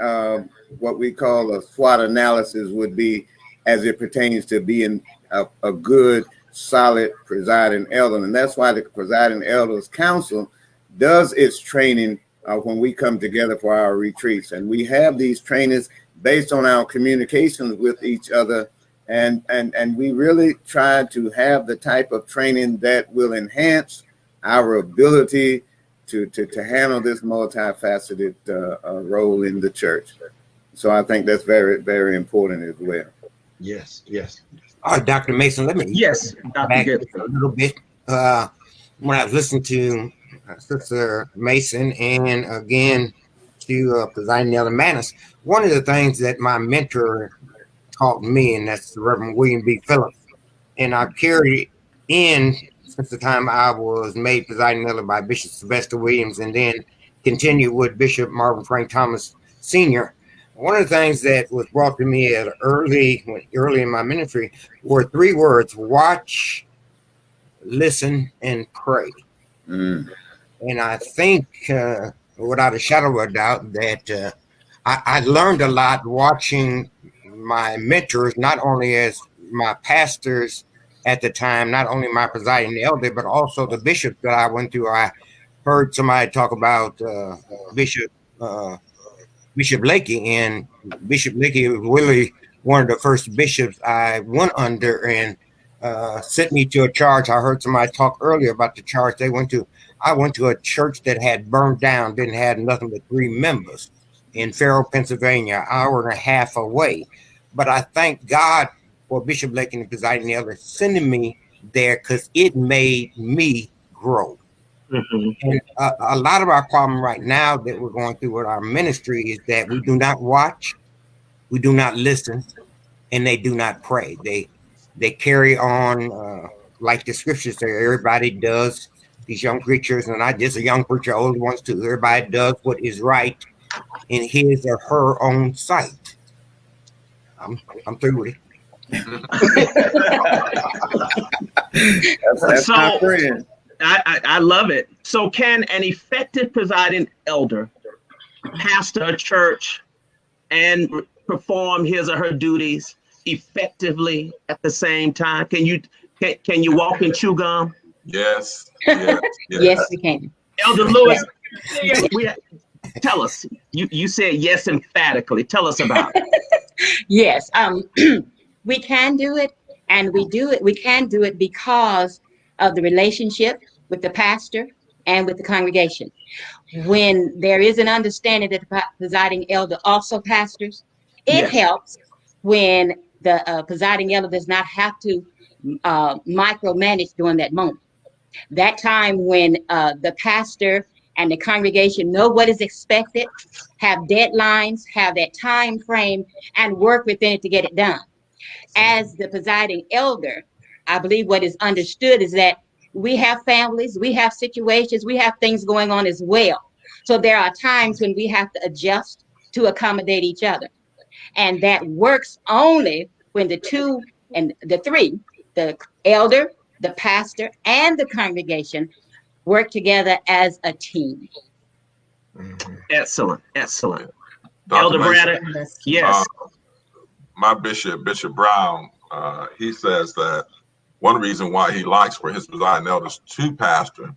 what we call a SWOT analysis would be, as it pertains to being a good, solid presiding elder. And that's why the Presiding Elders Council does its training when we come together for our retreats. And we have these trainings based on our communications with each other And we really try to have the type of training that will enhance our ability to handle this multifaceted role in the church. So I think that's very, very important as well. Yes, yes. All right, Dr. Mason, let me Dr. Gibson. a little bit. When I was listening to Sister Mason and again to Presiding Elder Maness, one of the things that my mentor taught me, and that's the Reverend William B. Phillips, and I've carried in since the time I was made Presiding Elder by Bishop Sylvester Williams and then continued with Bishop Marvin Frank Thomas Sr. One of the things that was brought to me at early in my ministry were 3 words: watch, listen, and pray. And I think without a shadow of a doubt that I learned a lot watching my mentors, not only as my pastors at the time, not only my presiding elder, but also the bishops that I went through. I heard somebody talk about Bishop Lakey, and Bishop Lakey was really one of the first bishops I went under and sent me to a charge. I heard somebody talk earlier about the charge they went to. I went to a church that had burned down, didn't have nothing but 3 members in Farrell, Pennsylvania, an hour and a half away. But I thank God for Bishop Lakey and the presiding elder sending me there because it made me grow. And a lot of our problem right now that we're going through with our ministry is that we do not watch, we do not listen, and they do not pray. They carry on like the scriptures say, everybody does. These young preachers, and not just a young preacher, older ones too, everybody does what is right in his or her own sight. I'm through with it. That's my friend. I love it. So can an effective presiding elder pastor a church and perform his or her duties effectively at the same time? Can you walk and chew gum? Yes. Yes, we can. Elder Lewis, tell us. You said yes emphatically. Tell us about it. Yes, we can do it, and we do it. We can do it because of the relationship with the pastor and with the congregation. When there is an understanding that the presiding elder also pastors, it helps when the presiding elder does not have to micromanage during that moment. That time when the pastor and the congregation know what is expected, have deadlines, have that time frame, and work within it to get it done. As the presiding elder, I believe what is understood is that we have families, we have situations, we have things going on as well. So there are times when we have to adjust to accommodate each other. And that works only when the 2 and the 3, the elder, the pastor, and the congregation work together as a team. Excellent. Dr. Elder Mason, Braddock, yes. My bishop, Bishop Brown, he says that one reason why he likes for his presiding elders to pastor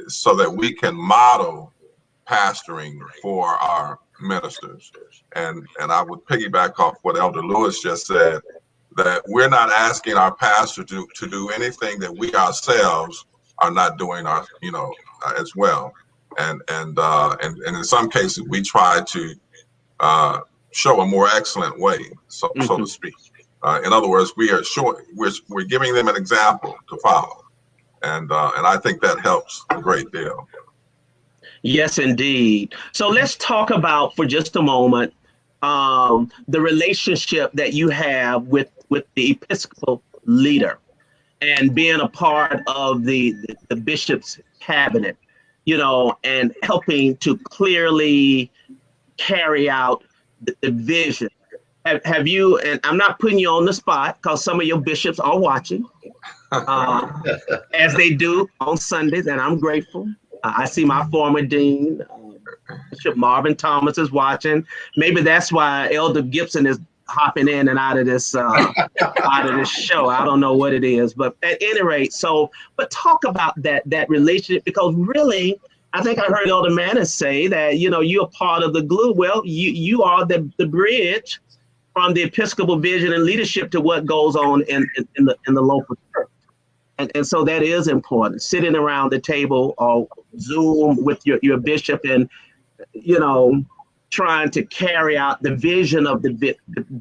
is so that we can model pastoring for our ministers. And I would piggyback off what Elder Lewis just said, that we're not asking our pastor to do anything that we ourselves are not doing as well. And in some cases we try to show a more excellent way, so to speak. In other words, we're giving them an example to follow, and I think that helps a great deal. Yes, indeed. So let's talk about for just a moment the relationship that you have with the Episcopal leader and being a part of the bishop's cabinet, and helping to clearly carry out the vision. Have you, and I'm not putting you on the spot because some of your bishops are watching, as they do on Sundays, and I'm grateful. I see my former dean, Bishop Marvin Thomas, is watching. Maybe that's why Elder Gibson is hopping in and out of this show. I don't know what it is, but at any rate, but talk about that relationship, because really, I think I heard Elder Maness say that, you're part of the glue. Well, you are the bridge from the Episcopal vision and leadership to what goes on in the local church. And so that is important, sitting around the table or Zoom with your bishop and, you know, trying to carry out the vision of the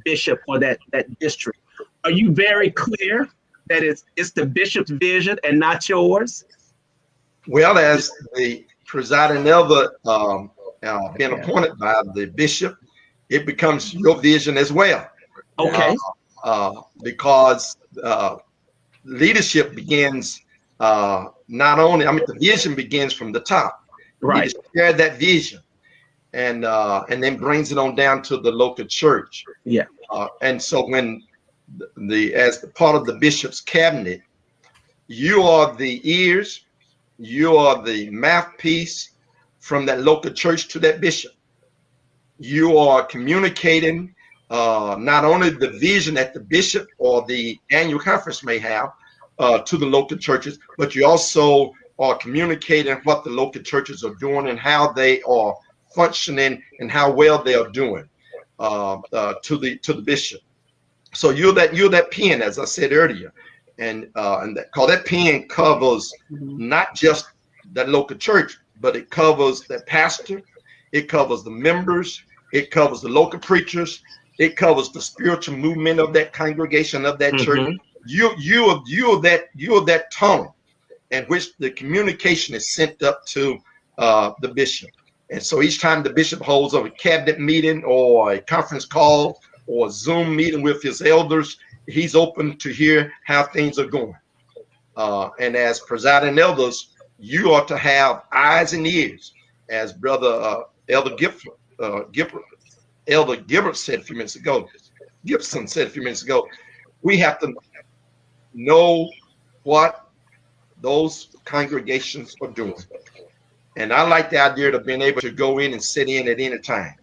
bishop for that district. Are you very clear that it's the bishop's vision and not yours? Well, as the presiding elder being appointed by the bishop, it becomes your vision as well. Okay. Because leadership begins not only, the vision begins from the top. Right. You share that vision and then brings it on down to the local church. Yeah. And so when as the part of the bishop's cabinet, you are the ears, you are the mouthpiece from that local church to that bishop. You are communicating not only the vision that the bishop or the annual conference may have to the local churches, but you also are communicating what the local churches are doing and how they are functioning and how well they are doing to the bishop. So you're that pen, as I said earlier, and that pen covers not just that local church, but it covers that pastor, it covers the members, it covers the local preachers, it covers the spiritual movement of that congregation, of that church. You're that tunnel in which the communication is sent up to the bishop. And so each time the bishop holds a cabinet meeting or a conference call or a Zoom meeting with his elders, he's open to hear how things are going. And as presiding elders, you ought to have eyes and ears, as Brother Elder Gibson said a few minutes ago. Gibson said a few minutes ago, we have to know what those congregations are doing. And I like the idea of being able to go in and sit in at any time,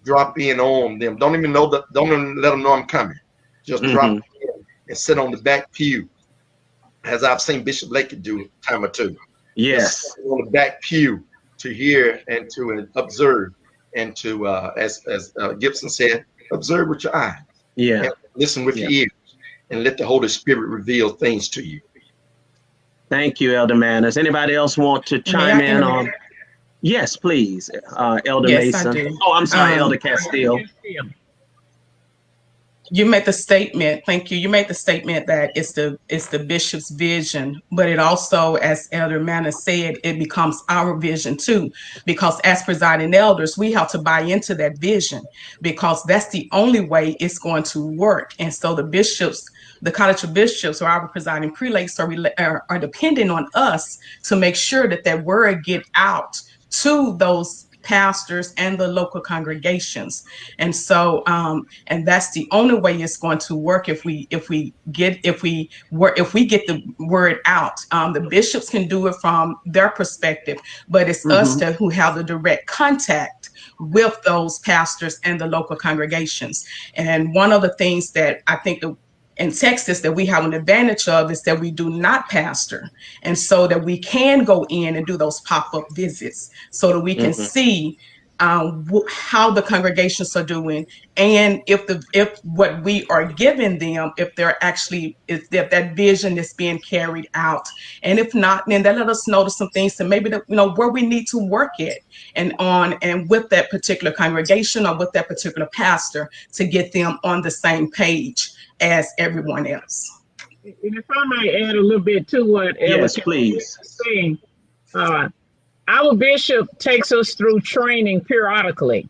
drop in on them. Don't even let them know I'm coming. Just drop in and sit on the back pew, as I've seen Bishop Lake do a time or two. Yes. On the back pew to hear and to observe and to, as Gibson said, observe with your eyes. Yeah. And listen with your ears and let the Holy Spirit reveal things to you. Thank you, Elder Maness. Anybody else want to chime in on? Yes, please, Elder Mason. Oh, I'm sorry, Elder Casteel. You made the statement, thank you. You made the statement that it's the bishop's vision, but it also, as Elder Maness said, it becomes our vision too, because as presiding elders, we have to buy into that vision, because that's the only way it's going to work. And so the bishops, the College of Bishops, or our presiding prelates are depending on us to make sure that that word get out to those pastors and the local congregations. And so and that's the only way it's going to work if we get the word out. The bishops can do it from their perspective, but it's us who have the direct contact with those pastors and the local congregations. And one of the things that I think in Texas that we have an advantage of is that we do not pastor, and so that we can go in and do those pop-up visits so that we can see how the congregations are doing, and if what we are giving them, if that vision is being carried out. And if not, then that let us know some things and maybe where we need to work it and with that particular congregation or with that particular pastor to get them on the same page as everyone else. And if I might add a little bit to what Yes, please. was saying, our bishop takes us through training periodically.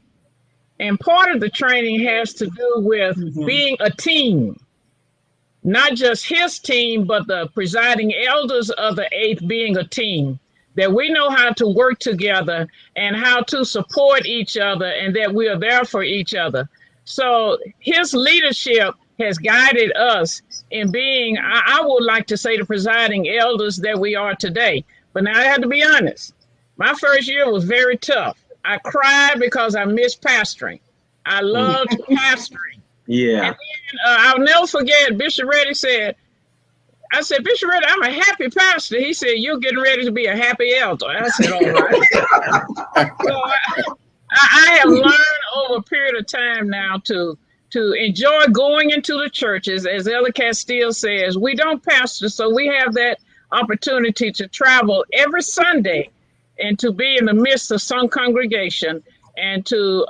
And part of the training has to do with being a team, not just his team, but the presiding elders of the 8th being a team, that we know how to work together and how to support each other and that we are there for each other. So his leadership has guided us in being, I would like to say, the presiding elders that we are today. But now I have to be honest. My first year was very tough. I cried because I missed pastoring. I loved pastoring. Yeah. And then, I'll never forget, Bishop Reddick said, I said, Bishop Reddick, I'm a happy pastor. He said, you're getting ready to be a happy elder. I said, all right. So I have learned over a period of time now to to enjoy going into the churches. As Elder Casteel says, we don't pastor, so we have that opportunity to travel every Sunday and to be in the midst of some congregation and to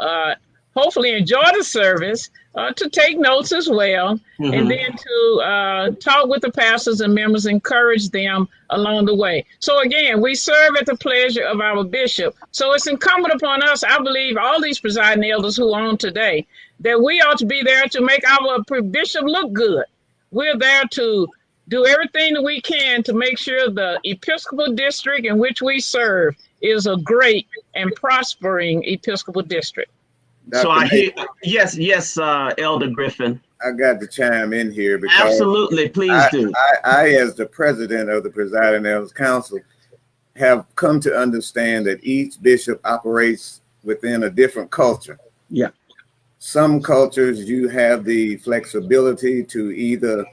hopefully enjoy the service, to take notes as well, and then to talk with the pastors and members, encourage them along the way. So again, we serve at the pleasure of our bishop. So it's incumbent upon us, I believe, all these presiding elders who are on today, that we ought to be there to make our bishop look good. We're there to do everything that we can to make sure the Episcopal district in which we serve is a great and prospering Episcopal district. So I hear, yes, Elder Griffin. I got to chime in here because absolutely, please do. I, as the president of the Presiding Elders Council, have come to understand that each bishop operates within a different culture. Yeah. Some cultures you have the flexibility to either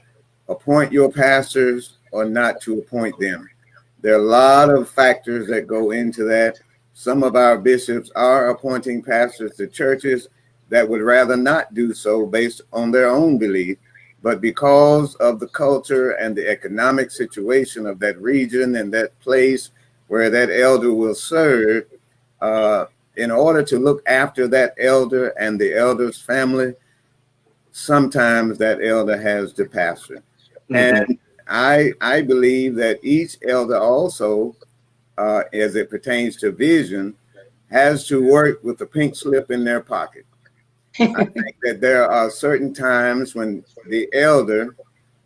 appoint your pastors or not to appoint them. There are a lot of factors that go into that. Some of our bishops are appointing pastors to churches that would rather not do so based on their own belief. But because of the culture and the economic situation of that region and that place where that elder will serve, in order to look after that elder and the elder's family, sometimes that elder has to pastor. And I believe that each elder also, as it pertains to vision, has to work with the pink slip in their pocket. I think that there are certain times when the elder,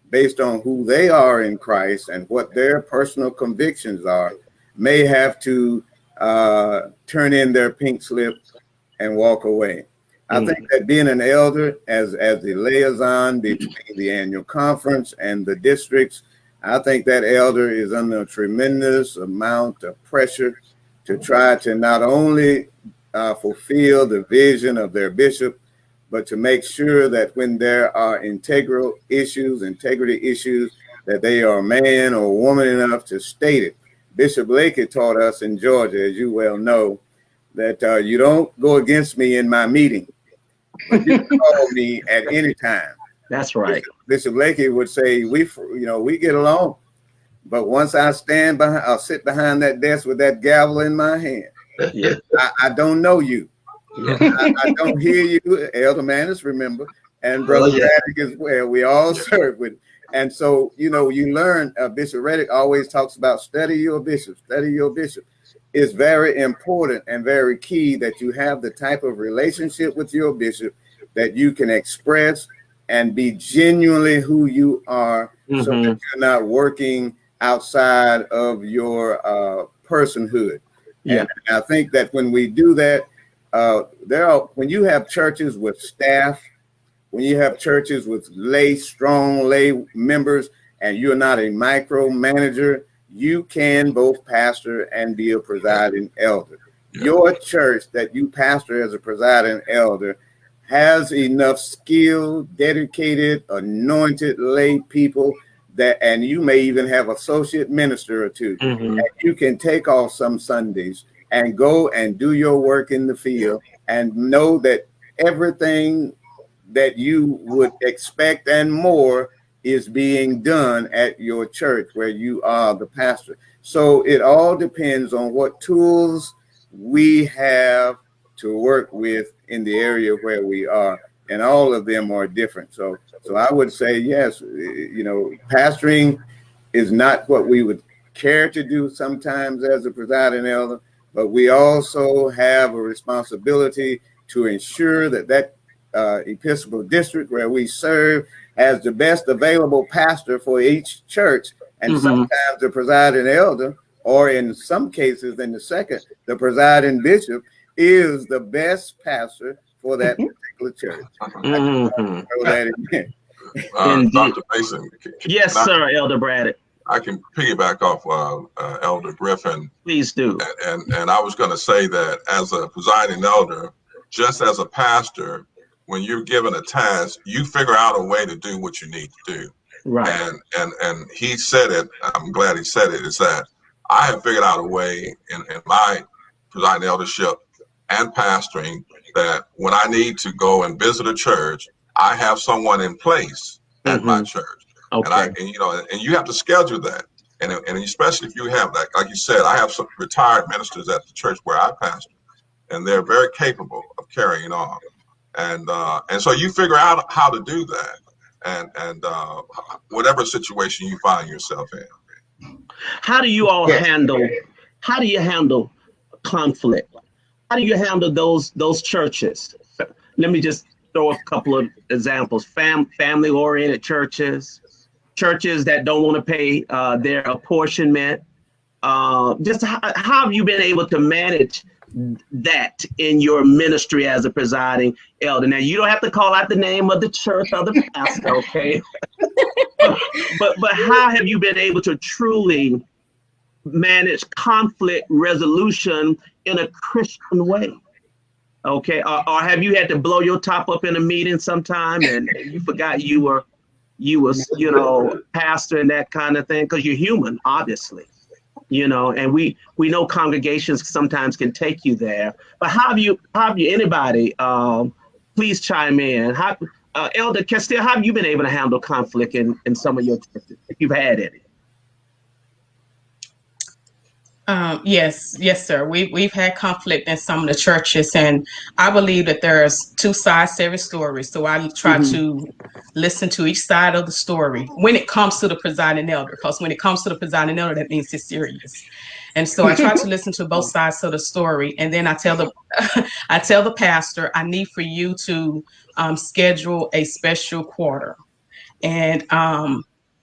based on who they are in Christ and what their personal convictions are, may have to turn in their pink slip and walk away. I think that being an elder as the liaison between the annual conference and the districts, I think that elder is under a tremendous amount of pressure to try to not only fulfill the vision of their bishop, but to make sure that when there are integrity issues, that they are man or woman enough to state it. Bishop Blakey taught us in Georgia, as you well know, that you don't go against me in my meeting, but you can call me at any time. That's right. Bishop Blakey would say, we get along, but once I stand behind, I'll sit behind that desk with that gavel in my hand. Yeah. I don't know you. I don't hear you. Elder Maness, remember, and Brother Braddock as well. We all serve with. And so, you learn, Bishop Reddick always talks about study your bishop. It's very important and very key that you have the type of relationship with your bishop that you can express and be genuinely who you are, so that you're not working outside of your personhood. Yeah. And I think that when we do that, when you have churches with staff, when you have churches with strong lay members, and you're not a micromanager, you can both pastor and be a presiding elder. Your church that you pastor as a presiding elder has enough skilled, dedicated, anointed lay people and you may even have associate minister or two. And you can take off some Sundays and go and do your work in the field and know that everything that you would expect and more is being done at your church where you are the pastor. So it all depends on what tools we have to work with in the area where we are, and all of them are different. So I would say, yes, pastoring is not what we would care to do sometimes as a presiding elder, but we also have a responsibility to ensure that Episcopal district where we serve has the best available pastor for each church. And sometimes the presiding elder, or in some cases in the presiding bishop, is the best pastor for that particular church. Dr. Mason. Yes, sir, Elder Braddock. I can piggyback off Elder Griffin. Please do. And I was going to say that as a presiding elder, just as a pastor, when you're given a task, you figure out a way to do what you need to do. Right. And he said it, I'm glad he said it, is that I have figured out a way in my presiding eldership and pastoring that when I need to go and visit a church, I have someone in place at my church. Okay. And you have to schedule that. And especially if you have that, like you said, I have some retired ministers at the church where I pastor, and they're very capable of carrying on. And so you figure out how to do that, and whatever situation you find yourself in. How do you all handle? How do you handle conflict? How do you handle those churches? Let me just throw a couple of examples. Family-oriented churches that don't want to pay their apportionment. Just how have you been able to manage that in your ministry as a presiding elder? Now, you don't have to call out the name of the church or the pastor, okay? but how have you been able to truly manage conflict resolution in a Christian way? Okay, or have you had to blow your top up in a meeting sometime and you forgot you were pastor and that kind of thing? Because you're human, obviously, and we know congregations sometimes can take you there. But how have you anybody please chime in? Elder Casteel, how have you been able to handle conflict in some of your churches, if you've had any? Yes, sir. We've had conflict in some of the churches, and I believe that there's two sides to every story. So I try to listen to each side of the story when it comes to the presiding elder, because when it comes to the presiding elder, that means it's serious. And so I try to listen to both sides of the story, and then I tell the pastor, I need for you to schedule a special quarter, and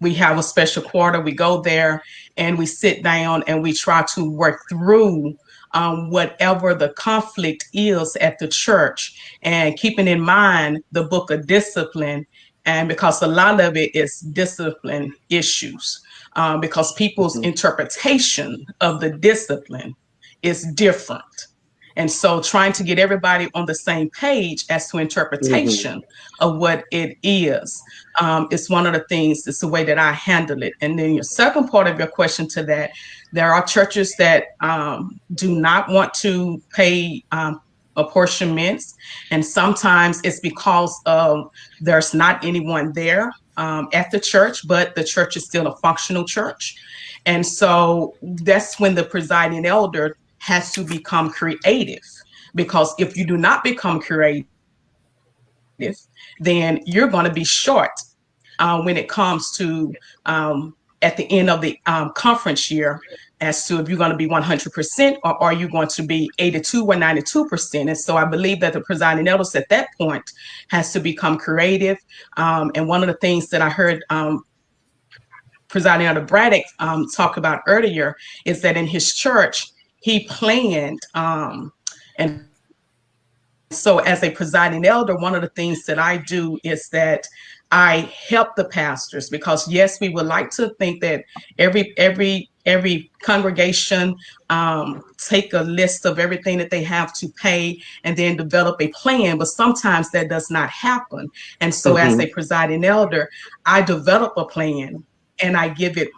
we have a special quarter. We go there and we sit down and we try to work through whatever the conflict is at the church, and keeping in mind the book of discipline, and because a lot of it is discipline issues, because people's interpretation of the discipline is different. And so trying to get everybody on the same page as to interpretation of what it is one of the things, it's the way that I handle it. And then your second part of your question to that, there are churches that do not want to pay apportionments. And sometimes it's because of there's not anyone there at the church, but the church is still a functional church. And so that's when the presiding elder has to become creative, because if you do not become creative, then you're going to be short when it comes to at the end of the conference year, as to if you're going to be 100% or are you going to be 82 or 92%. And so I believe that the presiding elders at that point has to become creative. And one of the things that I heard Presiding Elder Braddock talk about earlier is that in his church, he planned, and so as a presiding elder, one of the things that I do is that I help the pastors, because yes, we would like to think that every congregation take a list of everything that they have to pay and then develop a plan, but sometimes that does not happen. And so as a presiding elder, I develop a plan and I give it,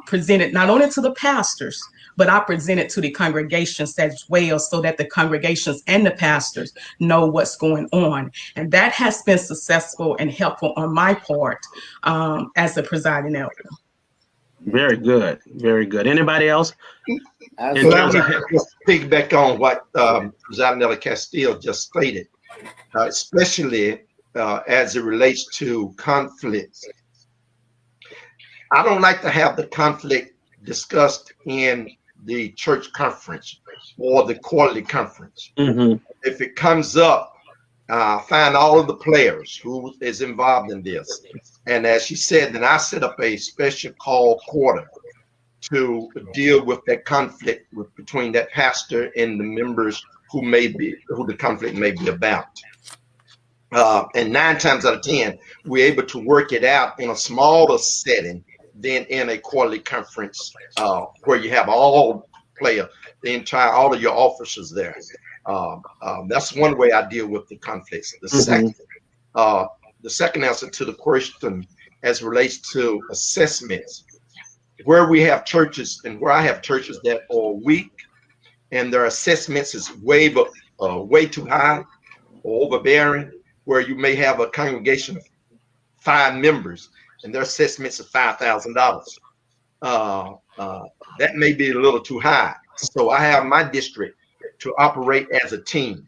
present it not only to the pastors, but I present it to the congregations as well, so that the congregations and the pastors know what's going on. And that has been successful and helpful on my part as a presiding elder. Very good. Very good. Anybody else? Let me just piggyback on what Presiding Elder Casteel just stated, especially as it relates to conflicts. I don't like to have the conflict discussed in the church conference or the quarterly conference. If it comes up, find all of the players who is involved in this. And as she said, then I set up a special call quarter to deal with that conflict between that pastor and the members who the conflict may be about. And 9 times out of 10, we're able to work it out in a smaller setting than in a quarterly conference where you have all players, all of your officers there. That's one way I deal with the conflicts. The second answer to the question as relates to assessments, where we have churches and where I have churches that are weak and their assessments is way too high or overbearing, where you may have a congregation of 5 members and their assessments of $5,000. That may be a little too high. So I have my district to operate as a team.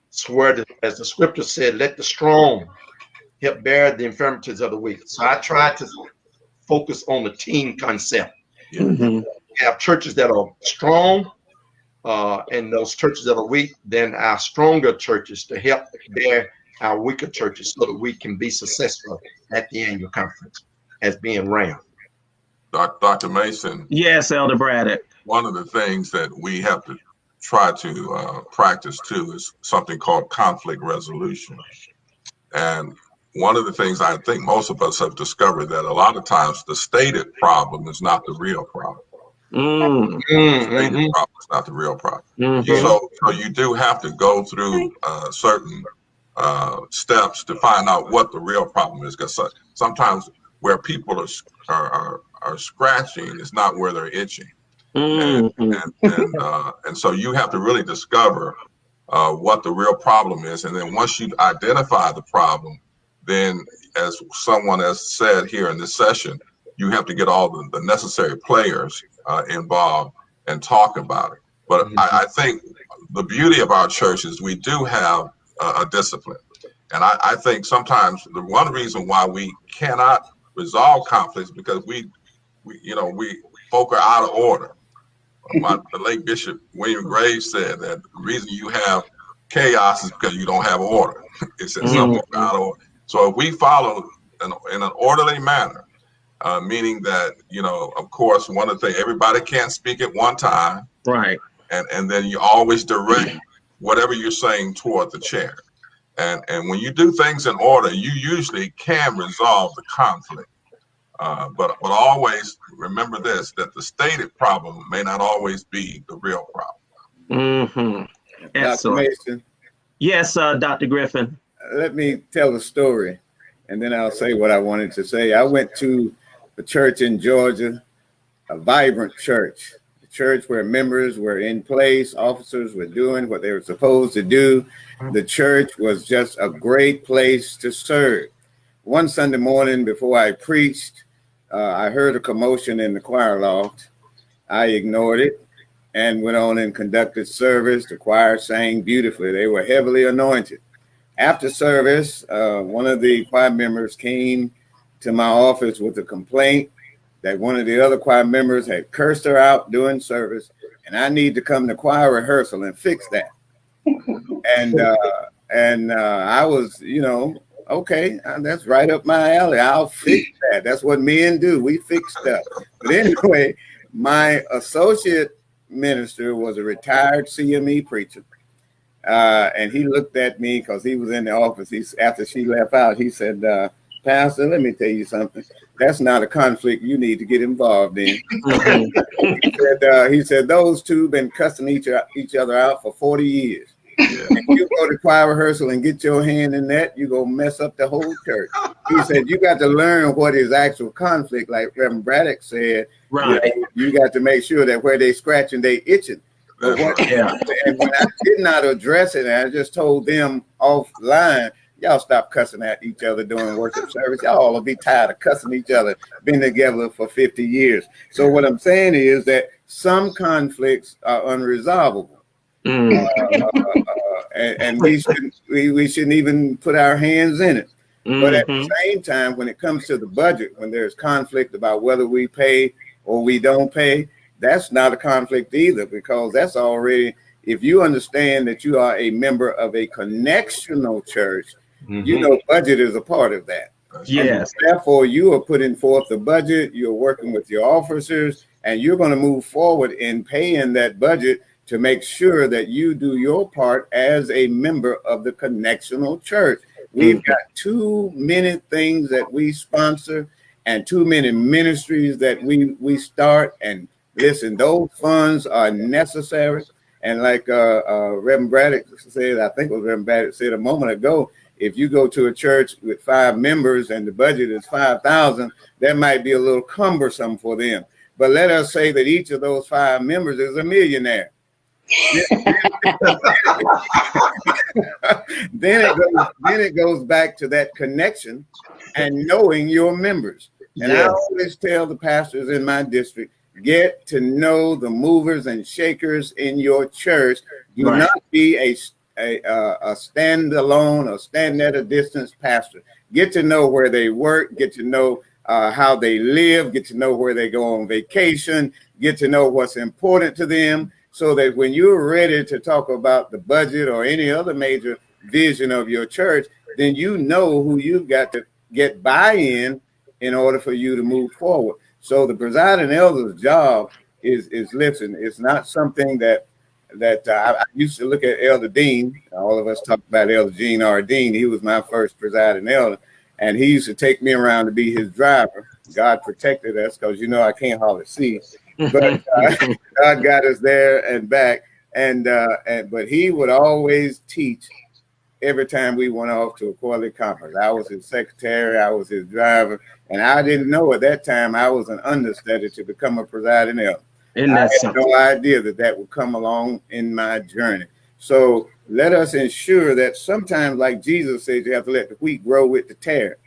It's where, as the scripture said, let the strong help bear the infirmities of the weak. So I try to focus on the team concept. Mm-hmm. We have churches that are strong, and those churches that are weak, then our stronger churches to help bear our weaker churches so that we can be successful at the annual conference as being ran. Dr. Mason. Yes, Elder Braddock. One of the things that we have to try to practice too is something called conflict resolution. And one of the things I think most of us have discovered that a lot of times the stated problem is not the real problem. Mm. The stated problem is not the real problem. Mm-hmm. So you do have to go through certain steps to find out what the real problem is, because sometimes where people are scratching is not where they're itching. And so you have to really discover what the real problem is, and then once you identify the problem, then as someone has said here in this session, you have to get all the necessary players involved and talk about it. But I think the beauty of our church is we do have a discipline, and I think sometimes the one reason why we cannot resolve conflicts because we folk are out of order. The late Bishop William Graves said that the reason you have chaos is because you don't have order. It said some folk are out of order. So if we follow in an orderly manner, meaning that, of course, one of the things, everybody can't speak at one time. Right. And then you always direct whatever you're saying toward the chair. And when you do things in order, you usually can resolve the conflict. But always remember this, that the stated problem may not always be the real problem. Mm-hmm. Dr. Mason. Yes, Dr. Griffin. Let me tell a story, and then I'll say what I wanted to say. I went to a church in Georgia, a vibrant church, a church where members were in place, officers were doing what they were supposed to do. The church was just a great place to serve. One Sunday morning before I preached, I heard a commotion in the choir loft. I ignored it and went on and conducted service. The choir sang beautifully. They were heavily anointed. After service, one of the choir members came to my office with a complaint that one of the other choir members had cursed her out during service, and I need to come to choir rehearsal and fix that. And I was, okay, that's right up my alley. I'll fix that. That's what men do. We fix stuff. But anyway, my associate minister was a retired CME preacher. And he looked at me because he was in the office. After she left out, he said, Pastor, let me tell you something. That's not a conflict you need to get involved in. He said, those two been cussing each other out for 40 years. If you go to choir rehearsal and get your hand in that, you go mess up the whole church. He said, you got to learn what is actual conflict. Like Reverend Braddock said, right. You got to make sure that where they scratching, they itching. And when I did not address it, and I just told them offline, y'all stop cussing at each other during worship service. Y'all will be tired of cussing each other. Been together for 50 years. So what I'm saying is that some conflicts are unresolvable. And we shouldn't even put our hands in it. But at the same time, when it comes to the budget, when there's conflict about whether we pay or we don't pay, that's not a conflict either, because that's already, if you understand that you are a member of a connectional church, budget is a part of that. Yes. And therefore, you are putting forth the budget, you're working with your officers, and you're going to move forward in paying that budget to make sure that you do your part as a member of the connectional church. We've got too many things that we sponsor and too many ministries that we start. And listen, those funds are necessary. And like Reverend Braddock said, I think it was Reverend Braddock said a moment ago, if you go to a church with 5 members and the budget is $5,000, that might be a little cumbersome for them. But let us say that each of those 5 members is a millionaire. then it goes back to that connection and knowing your members. And I always tell the pastors in my district, get to know the movers and shakers in your church. Do not be a standalone or stand at a distance pastor. Get to know where they work, get to know how they live, get to know where they go on vacation, get to know what's important to them, so that when you're ready to talk about the budget or any other major vision of your church, then you know who you've got to get buy-in in order for you to move forward. So the presiding elder's job is listen. It's not something that I used to look at Elder Dean. All of us talk about Elder Gene R. Dean. He was my first presiding elder, and he used to take me around to be his driver. God protected us because, you know, I can't hardly see, but God got us there and back. But he would always teach every time we went off to a quarterly conference. I was his secretary, I was his driver, and I didn't know at that time I was an understudy to become a presiding elder. I had no idea that would come along in my journey. So let us ensure that sometimes, like Jesus says, you have to let the wheat grow with the tare.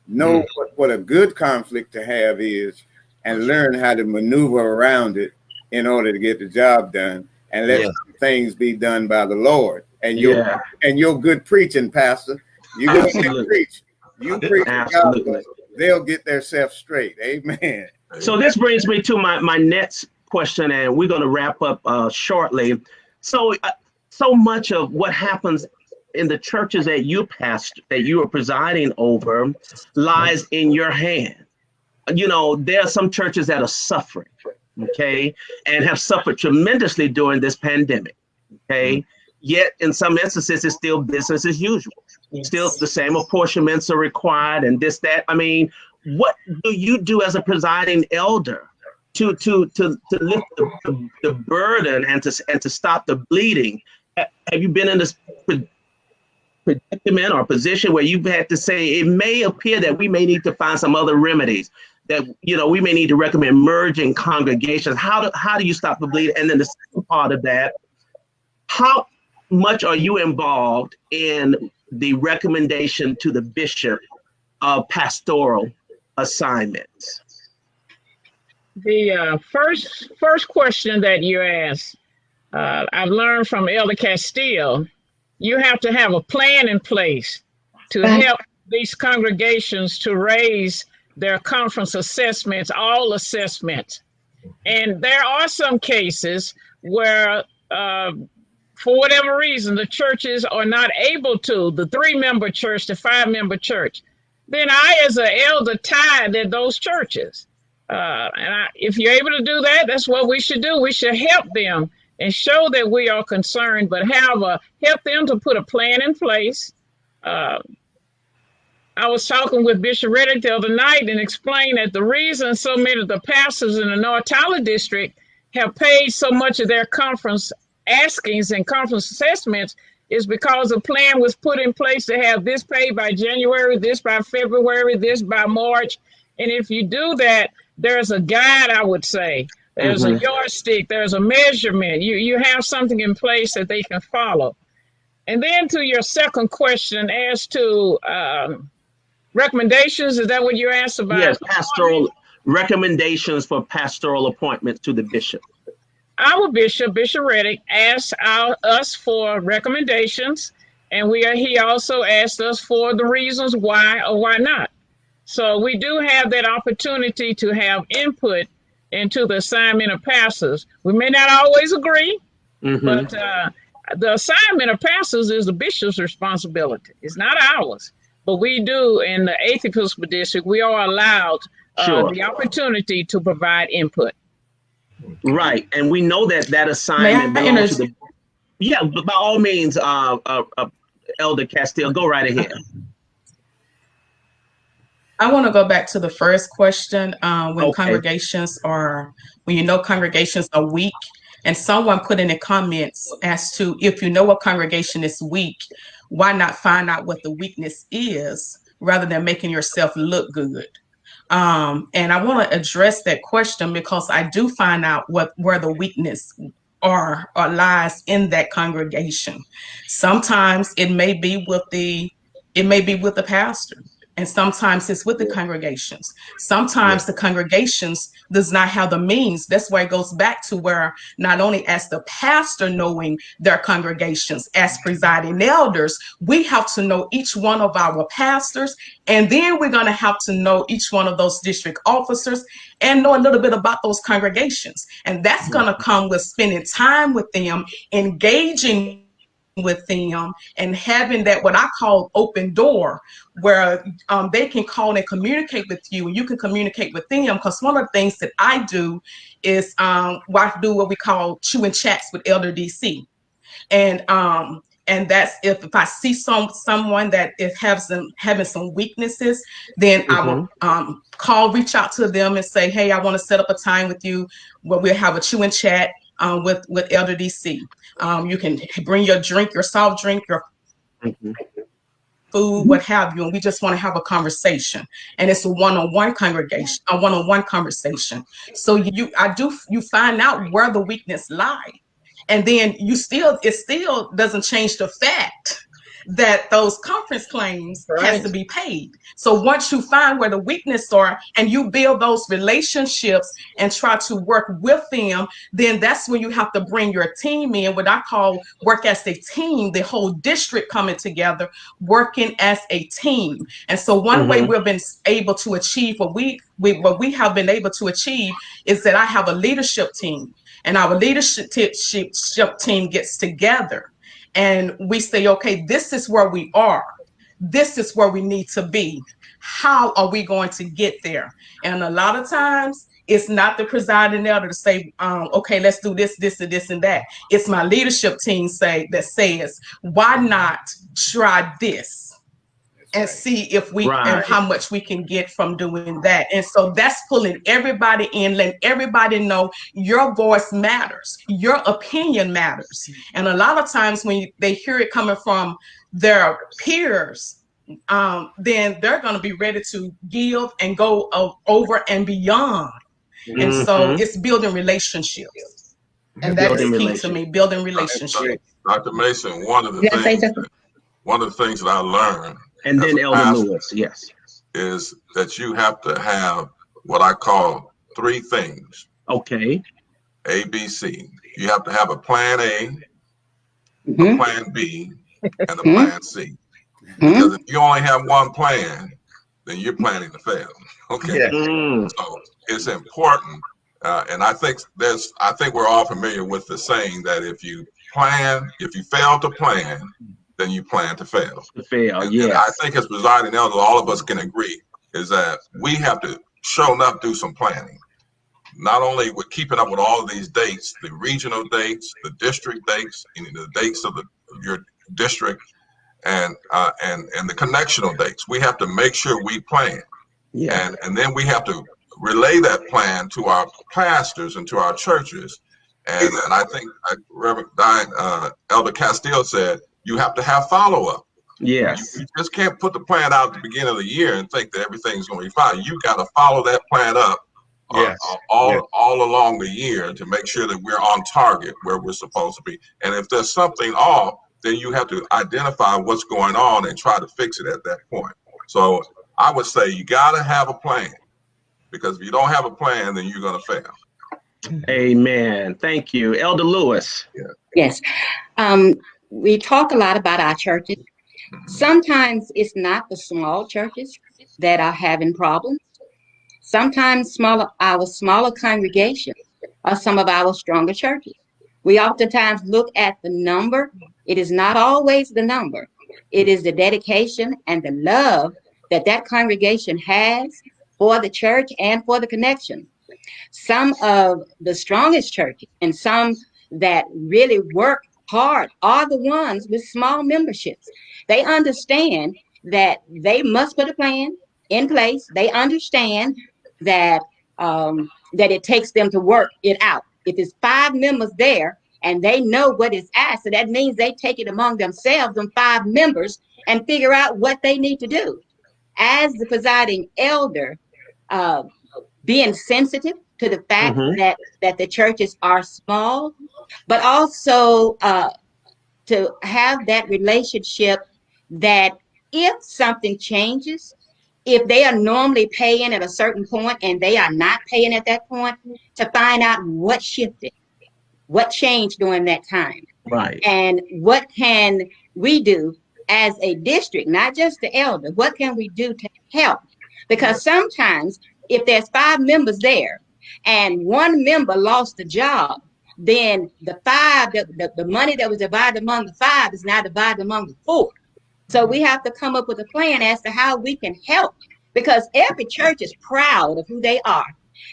Know what a good conflict to have is, and learn how to maneuver around it in order to get the job done, and let things be done by the Lord. And your good preaching, Pastor. You go and preach. You preach the gospel, they'll get themselves straight. Amen. So this brings me to my next question, and we're going to wrap up shortly. So much of what happens in the churches that you are presiding over lies in your hand. You know, there are some churches that are suffering, okay, and have suffered tremendously during this pandemic, okay. Yet in some instances, it's still business as usual. Still the same apportionments are required and this, that. I mean, what do you do as a presiding elder to lift the burden and to stop the bleeding? Have you been in this predicament or position where you've had to say, it may appear that we may need to find some other remedies, that, you know, we may need to recommend merging congregations? How do you stop the bleeding? And then the second part of that, how much are you involved in the recommendation to the bishop of pastoral assignments? The first question that you asked, I've learned from Elder Casteel, you have to have a plan in place to help these congregations to raise their conference assessments, all assessments. And there are some cases where, for whatever reason, the churches are not able to, the 3-member church, the 5-member church. Then I, as an elder, tithe at those churches. If you're able to do that, that's what we should do. We should help them and show that we are concerned, but help them to put a plan in place. I was talking with Bishop Reddick the other night and explained that the reason so many of the pastors in the North Tyler district have paid so much of their conference askings and conference assessments is because a plan was put in place to have this paid by January, this by February, this by March. And if you do that, there's a guide, I would say. There's a yardstick, there's a measurement. You have something in place that they can follow. And then to your second question as to recommendations, is that what you asked about? Yes, pastoral recommendations for pastoral appointments to the bishop. Our bishop, Bishop Reddick, asked us for recommendations, and he also asked us for the reasons why or why not. So we do have that opportunity to have input into the assignment of pastors. We may not always agree, but the assignment of pastors is the bishop's responsibility. It's not ours. But we do, in the 8th Episcopal District, we are allowed the opportunity to provide input. Right, and we know that assignment belongs to the... Yeah, but by all means, Elder Casteel, go right ahead. I want to go back to the first question. When congregations are weak, and someone put in the comments as to, if you know a congregation is weak, why not find out what the weakness is rather than making yourself look good? And I want to address that question because I do find out where the weakness lies in that congregation. Sometimes it may be with the pastor, and sometimes it's with the congregations. Sometimes the congregations does not have the means. That's why it goes back to where not only as the pastor knowing their congregations, as presiding elders, we have to know each one of our pastors, and then we're going to have to know each one of those district officers and know a little bit about those congregations. And that's going to come with spending time with them, engaging with them, and having that what I call open door, where they can call and communicate with you, and you can communicate with them. Because one of the things that I do is I do what we call chewing chats with Elder DC, and that's if I see someone that is having some weaknesses, then I will reach out to them and say, hey, I want to set up a time with you where we'll have a chewing chat with Elder DC. You can bring your drink, your soft drink, your food, what have you, and we just want to have a conversation. And it's a one-on-one conversation. So you find out where the weakness lies. And then it still doesn't change the fact that those conference claims has to be paid. So once you find where the weakness are and you build those relationships and try to work with them, then that's when you have to bring your team in, what I call work as a team, the whole district coming together, working as a team. And so one way we've been able to achieve what we have been able to achieve is that I have a leadership team, and our leadership team gets together. And we say, okay, this is where we are. This is where we need to be. How are we going to get there? And a lot of times, it's not the presiding elder to say, okay, let's do this, this, and this, and that. It's my leadership team that says, why not try this? And see if we and how much we can get from doing that. And so that's pulling everybody in, letting everybody know your voice matters, your opinion matters. And a lot of times when they hear it coming from their peers, then they're going to be ready to give and go over and beyond. And so it's building relationships. And that is key to me, building relationships. Dr. Mason, one of the things that I learned, and then Elder Lewis, is that you have to have what I call 3 things. Okay. A, B, C. You have to have a plan A, a plan B, and a plan C. Because if you only have one plan, then you're planning to fail. Okay. So it's important, and I think we're all familiar with the saying that if you fail to plan, then you plan to fail. And I think as presiding elder, all of us can agree is that we have to show enough do some planning. Not only with keeping up with all of these dates, the regional dates, the district dates, the dates of your district, and the connectional dates. We have to make sure we plan. And then we have to relay that plan to our pastors and to our churches. And I think Reverend Elder Casteel said, you have to have follow-up. Yes. You just can't put the plan out at the beginning of the year and think that everything's going to be fine. You got to follow that plan up all along the year to make sure that we're on target where we're supposed to be. And if there's something off, then you have to identify what's going on and try to fix it at that point. So I would say you got to have a plan, because if you don't have a plan, then you're going to fail. Amen. Thank you. Elder Lewis. Yes. We talk a lot about our churches. Sometimes it's not the small churches that are having problems. Sometimes our smaller congregations are some of our stronger churches. We oftentimes look at the number. It is not always the number. It is the dedication and the love that congregation has for the church and for the connection. Some of the strongest churches and some that really work hard are the ones with small memberships. They understand that they must put a plan in place. They understand that that it takes them to work it out. If it's 5 members there and they know what is asked, so that means they take it among themselves, them 5 members, and figure out what they need to do. As the presiding elder, being sensitive to the fact that the churches are small, but also to have that relationship that if something changes, if they are normally paying at a certain point and they are not paying at that point, to find out what shifted, what changed during that time. Right. And what can we do as a district, not just the elder, what can we do to help? Because sometimes if there's 5 members there and 1 member lost the job, then the 5, the money that was divided among the 5 is now divided among the 4. So we have to come up with a plan as to how we can help, because every church is proud of who they are.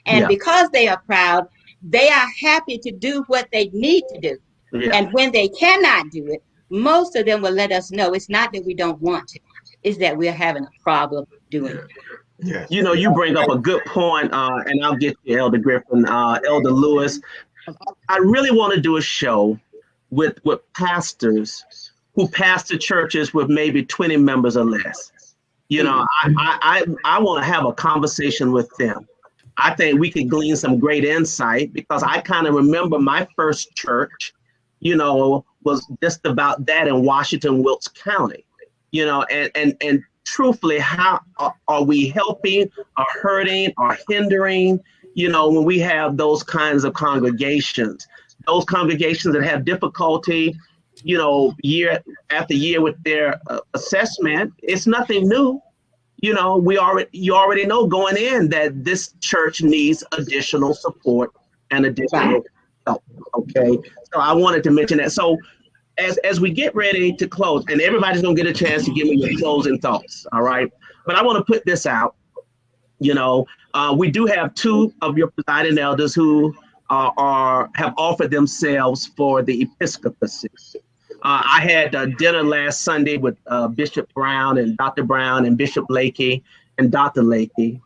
And because they are proud, they are happy to do what they need to do. Yeah. And when they cannot do it, most of them will let us know it's not that we don't want to, it's that we're having a problem doing it. Yeah. You know, you bring up a good point, and I'll get to Elder Griffin, Elder Lewis. I really want to do a show with pastors who pastor churches with maybe 20 members or less. You know, I want to have a conversation with them. I think we could glean some great insight, because I kind of remember my first church, you know, was just about that in Washington, Wilkes County, you know, and truthfully, how are we helping or hurting or hindering, you know, when we have those kinds of congregations that have difficulty, you know, year after year with their assessment. It's nothing new. You know, you already know going in that this church needs additional support and additional help. Okay, so I wanted to mention that. So as we get ready to close, and everybody's gonna get a chance to give me your closing thoughts, all right? But I want to put this out. You know, we do have 2 of your presiding elders who have offered themselves for the episcopacy. I had dinner last Sunday with Bishop Brown and Dr. Brown and Bishop Lakey and Dr. Lakey,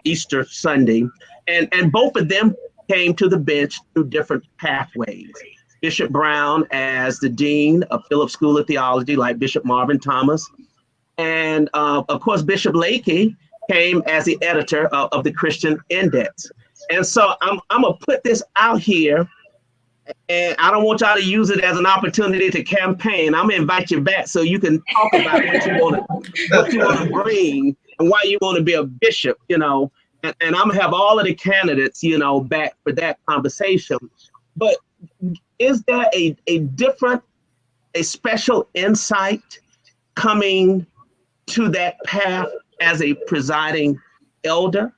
Easter Sunday. And both of them came to the bench through different pathways. Bishop Brown as the Dean of Phillips School of Theology, like Bishop Marvin Thomas. And of course, Bishop Lakey came as the editor of the Christian Index. And so I'm gonna put this out here, and I don't want y'all to use it as an opportunity to campaign. I'm gonna invite you back so you can talk about what you want to bring and why you want to be a bishop, you know. And I'm gonna have all of the candidates, you know, back for that conversation. But is there a special insight coming to that path as a presiding elder,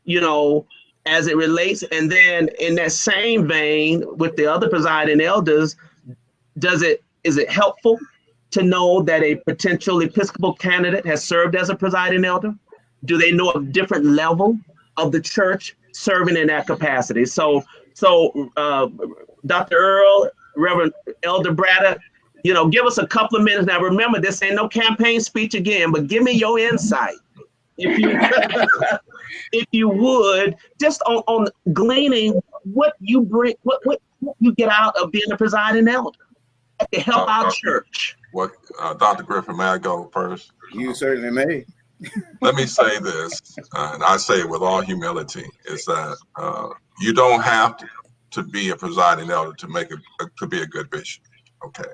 you know, as it relates? And then in that same vein with the other presiding elders, is it helpful to know that a potential Episcopal candidate has served as a presiding elder? Do they know a different level of the church serving in that capacity? So Dr. Earl, Reverend Elder Braddock, you know, give us a couple of minutes. Now, remember, this ain't no campaign speech again, but give me your insight, if you would, just on gleaning what you bring, what you get out of being a presiding elder to help our church. Dr. Griffin, may I go first? You certainly may. Let me say this, and I say it with all humility, is that you don't have to be a presiding elder to be a good bishop, okay?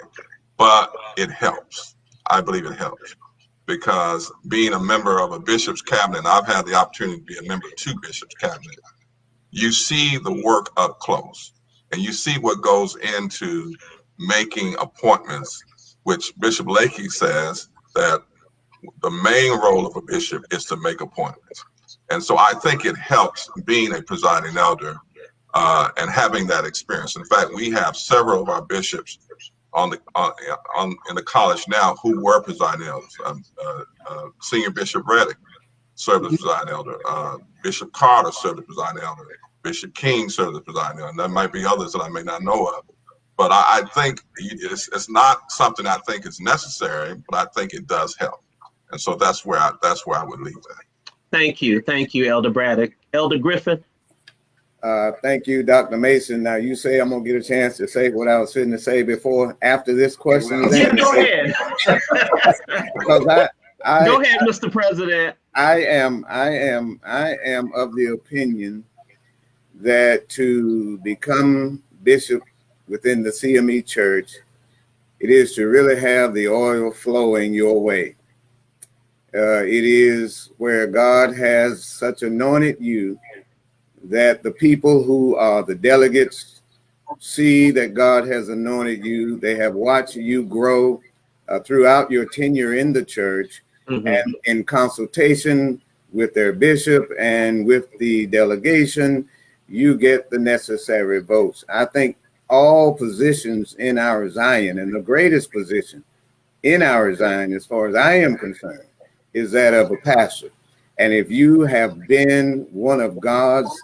But it helps. I believe it helps, because being a member of a bishop's cabinet, I've had the opportunity to be a member of 2 bishops' cabinet. You see the work up close, and you see what goes into making appointments, which Bishop Lakey says that the main role of a bishop is to make appointments. And so I think it helps being a presiding elder and having that experience. In fact, we have several of our bishops in the college now who were presiding elders. Senior Bishop Braddock served as presiding elder. Bishop Carter served as presiding elder. Bishop King served as presiding elder. And there might be others that I may not know of. But I think it's not something I think is necessary, but I think it does help. And so that's where I would leave that. Thank you, Elder Braddock. Elder Griffin. Thank you, Dr. Mason. Now you say I'm gonna get a chance to say what I was fitting to say after this question. Yeah, go ahead. Because go ahead, Mr. President. I am of the opinion that to become bishop within the CME church, it is to really have the oil flowing your way. It is where God has such anointed you that the people who are the delegates see that God has anointed you. They have watched you grow throughout your tenure in the church, and in consultation with their bishop and with the delegation, you get the necessary votes. I think all positions in our Zion, and the greatest position in our Zion, as far as I am concerned, is that of a pastor. And if you have been one of God's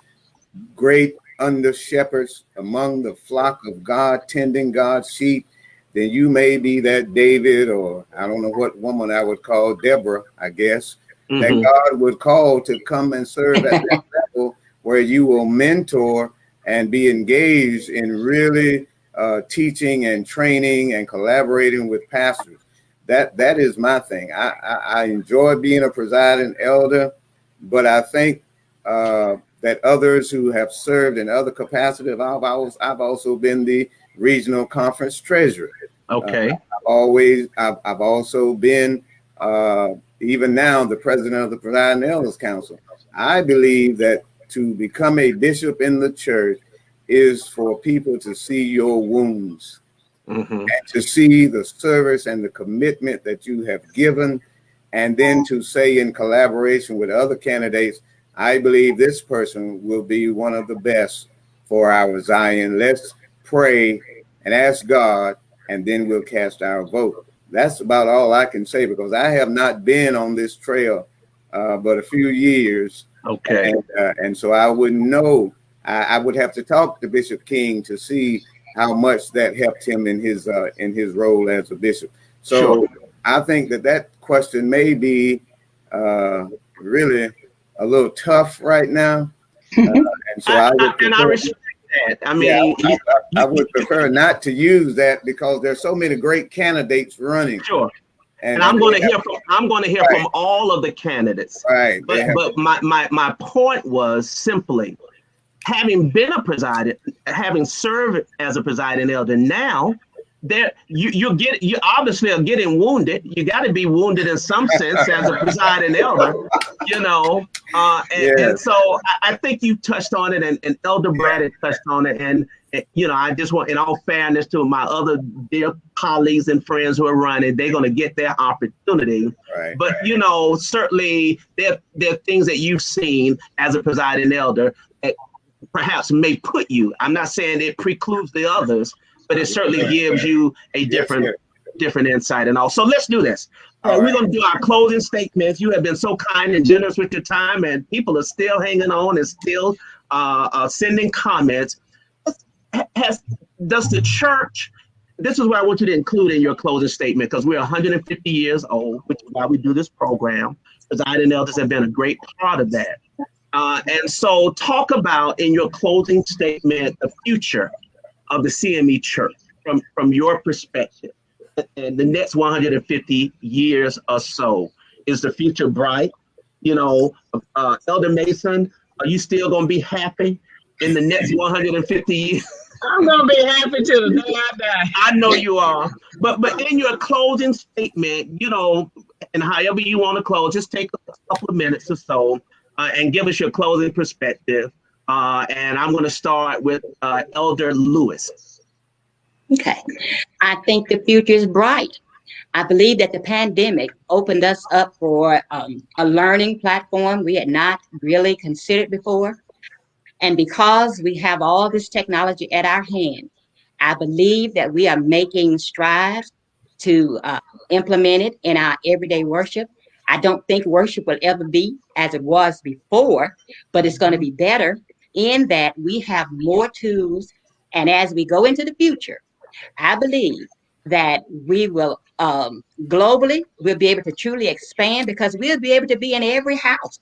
great under shepherds among the flock of God, tending God's sheep, then you may be that David, or I don't know what woman I would call Deborah, I guess, that God would call to come and serve at that level where you will mentor and be engaged in really teaching and training and collaborating with pastors. That is my thing. I enjoy being a presiding elder, but I think that others who have served in other capacities, I've also been the regional conference treasurer. Okay. I've also been even now the president of the Presiding Elders Council. I believe that to become a bishop in the church is for people to see your wounds, and to see the service and the commitment that you have given, and then to say in collaboration with other candidates, I believe this person will be one of the best for our Zion. Let's pray and ask God, and then we'll cast our vote. That's about all I can say, because I have not been on this trail but a few years. Okay. And so I wouldn't know. I would have to talk to Bishop King to see how much that helped him in his role as a bishop. So sure. I think that question may be really a little tough right now. And so I respect that. I mean, yeah, I would prefer not to use that, because there's so many great candidates running. Sure. And I'm going to hear from all of the candidates. Right. But my point was simply, having been having served as a presiding elder, now you obviously are getting wounded. You got to be wounded in some sense as a presiding elder, and so I think you touched on it, and Elder Braddock touched on it, and I just want, in all fairness to my other dear colleagues and friends who are running, they're going to get their opportunity. Right. But certainly there are things that you've seen as a presiding elder that perhaps may put you. I'm not saying it precludes the others, but it certainly gives you a different insight and all. So let's do this. We're going to do our closing statements. You have been so kind and generous with your time, and people are still hanging on and still sending comments. Does the church, this is what I want you to include in your closing statement, because we're 150 years old, which is why we do this program. Presiding elders have been a great part of that. And so talk about, in your closing statement, the future of the CME church from your perspective. And the next 150 years or so, is the future bright? Elder Mason, are you still going to be happy in the next 150 years? I'm going to be happy till the day I die. I know you are. But in your closing statement, and however you want to close, just take a couple of minutes or so and give us your closing perspective. And I'm going to start with Elder Lewis. Okay. I think the future is bright. I believe that the pandemic opened us up for a learning platform we had not really considered before. And because we have all this technology at our hand, I believe that we are making strides to implement it in our everyday worship. I don't think worship will ever be as it was before, but it's going to be better in that we have more tools. And as we go into the future, I believe that we will globally, we'll be able to truly expand, because we'll be able to be in every house.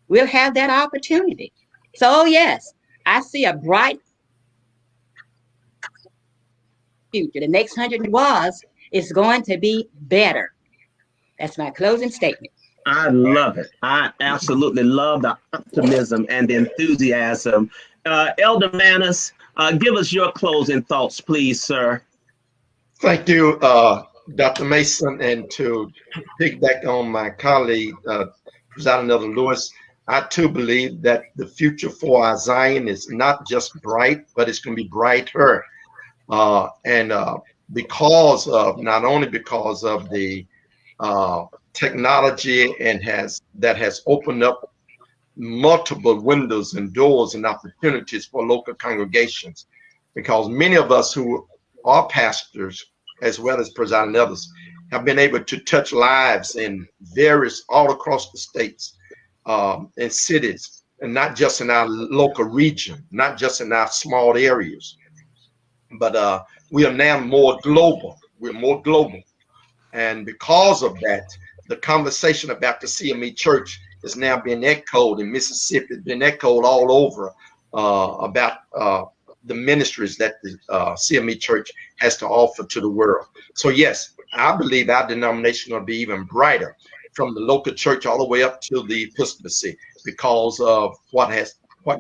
We'll have that opportunity. So yes, I see a bright future. The next 100 is going to be better. That's my closing statement. I love it. I absolutely love the optimism and the enthusiasm Elder Maness, give us your closing thoughts, please, sir. Thank you, Dr. Mason, and to piggyback on my colleague, Presiding Elder Lewis, I too believe that the future for our Zion is not just bright, but it's going to be brighter. And because of, not only because of the technology that has opened up multiple windows and doors and opportunities for local congregations, because many of us who are pastors as well as presiding elders have been able to touch lives in various all across the states and cities, and not just in our local region, not just in our small areas, but we are now more global. We're more global. And because of that, the conversation about the CME Church is now being echoed in Mississippi, been echoed all over about the ministries that the CME Church has to offer to the world. So yes, I believe our denomination will be even brighter, from the local church all the way up to the episcopacy, because of what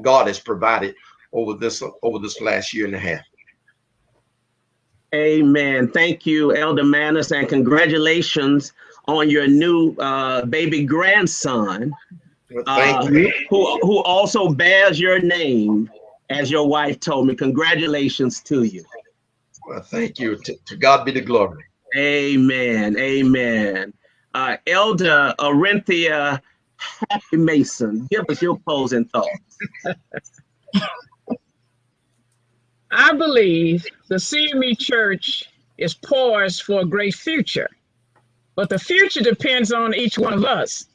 God has provided over this last year and a half. Amen. Thank you, Elder Maness, and congratulations on your new baby grandson, Thank you. who also bears your name, as your wife told me. Congratulations to you. Well, thank you. To God be the glory. Amen. Amen. Elder Orenthia Happy Mason, give us your closing thoughts. I believe the CME Church is poised for a great future, but the future depends on each one of us.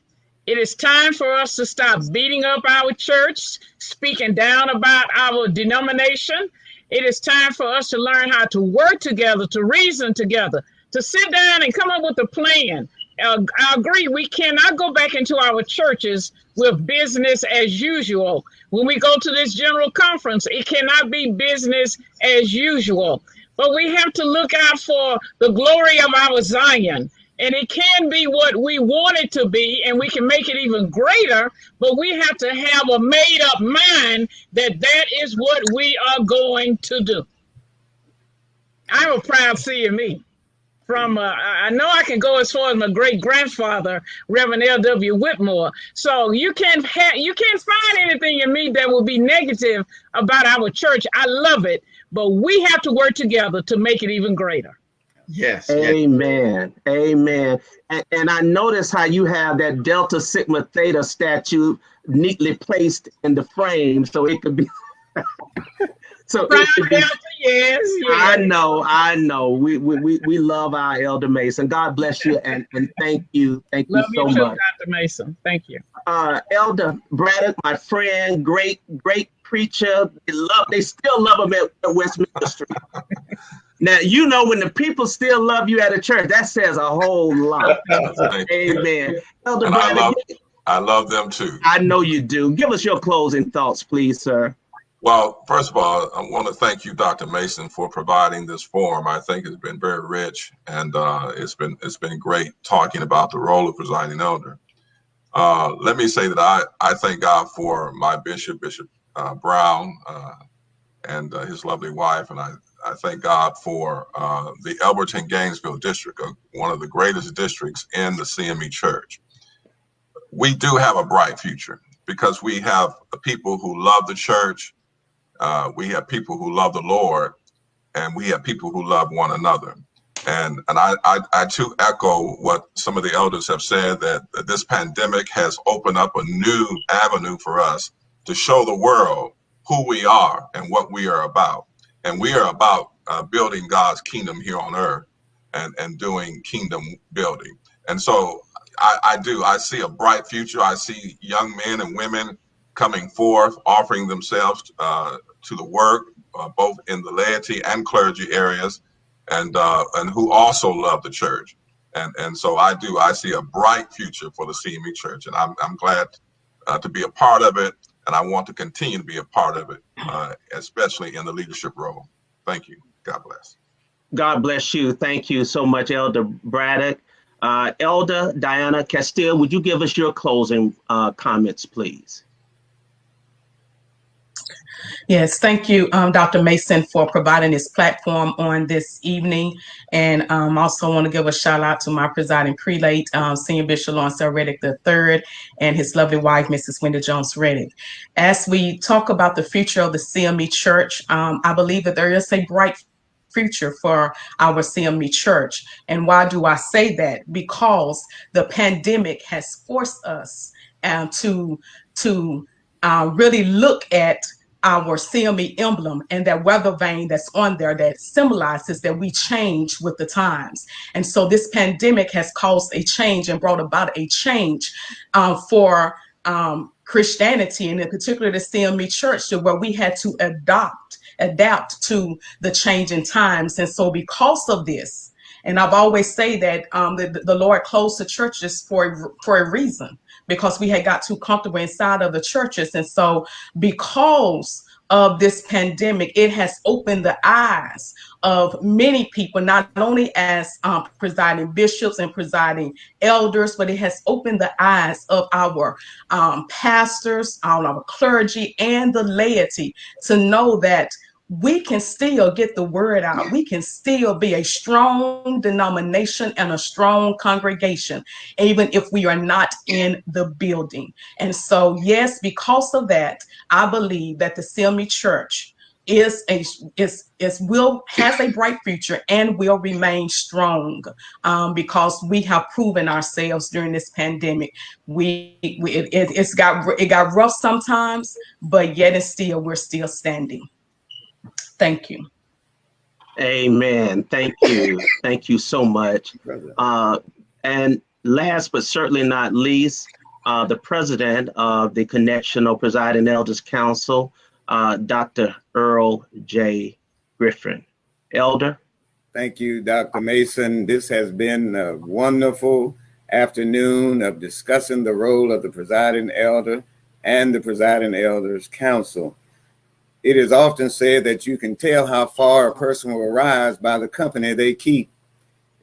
It is time for us to stop beating up our church, speaking down about our denomination. It is time for us to learn how to work together, to reason together, to sit down and come up with a plan. I agree, we cannot go back into our churches with business as usual. When we go to this general conference, it cannot be business as usual. But we have to look out for the glory of our Zion. And it can be what we want it to be, and we can make it even greater, but we have to have a made-up mind that that is what we are going to do. I'm a proud CME. I know I can go as far as my great-grandfather, Reverend L.W. Whitmore. So you can't find anything in me that will be negative about our church. I love it, but we have to work together to make it even greater. Yes. Amen. Amen. And I notice how you have that Delta Sigma Theta statue neatly placed in the frame, so it could be. Yes. I know. We love our Elder Mason. God bless you, and thank you. Thank you so much, Dr. Mason. Thank you. Elder Braddock, my friend, great preacher. They still love him at Westminster Street. Now, you know, when the people still love you at a church, that says a whole lot. Amen. Elder Braddock, I love them too. I know you do. Give us your closing thoughts, please, sir. Well, first of all, I want to thank you, Dr. Mason, for providing this forum. I think it's been very rich, and it's been great talking about the role of presiding elder. Let me say that I thank God for my Bishop Brown, and his lovely wife, and I thank God for the Elberton Gainesville district, one of the greatest districts in the CME Church. We do have a bright future because we have people who love the church. We have people who love the Lord, and we have people who love one another. And I too echo what some of the elders have said, that this pandemic has opened up a new avenue for us to show the world who we are and what we are about. And we are about building God's kingdom here on earth and doing kingdom building. And so I see a bright future. I see young men and women coming forth, offering themselves to the work, both in the laity and clergy areas, and who also love the church. And so I see a bright future for the CME Church, and I'm glad to be a part of it, and I want to continue to be a part of it, especially in the leadership role. Thank you. God bless. God bless you. Thank you so much, Elder Braddock. Elder Diana Casteel, would you give us your closing comments, please? Yes, thank you, Dr. Mason, for providing this platform on this evening. And also want to give a shout out to my presiding prelate, Senior Bishop Lawrence L. Reddick III, and his lovely wife, Mrs. Wendy Jones Reddick. As we talk about the future of the CME Church, I believe that there is a bright future for our CME Church. And why do I say that? Because the pandemic has forced us to really look at our CME emblem and that weather vane that's on there that symbolizes that we change with the times. And so this pandemic has caused a change and brought about a change for Christianity, and in particular the CME Church, to where we had to adapt to the change in times. And so because of this, and I've always say that the Lord closed the churches for a reason, because we had got too comfortable inside of the churches. And so because of this pandemic, it has opened the eyes of many people, not only as presiding bishops and presiding elders, but it has opened the eyes of our pastors, our clergy, and the laity to know that we can still get the word out. We can still be a strong denomination and a strong congregation, even if we are not in the building. And so, yes, because of that, I believe that the CME Church has a bright future and will remain strong because we have proven ourselves during this pandemic. It got rough sometimes, but yet and still we're still standing. Thank you. Amen. Thank you. Thank you so much. And last but certainly not least, the president of the Connectional Presiding Elders Council, Dr. Earl J. Griffin. Elder. Thank you, Dr. Mason. This has been a wonderful afternoon of discussing the role of the presiding elder and the Presiding Elders Council. It is often said that you can tell how far a person will rise by the company they keep.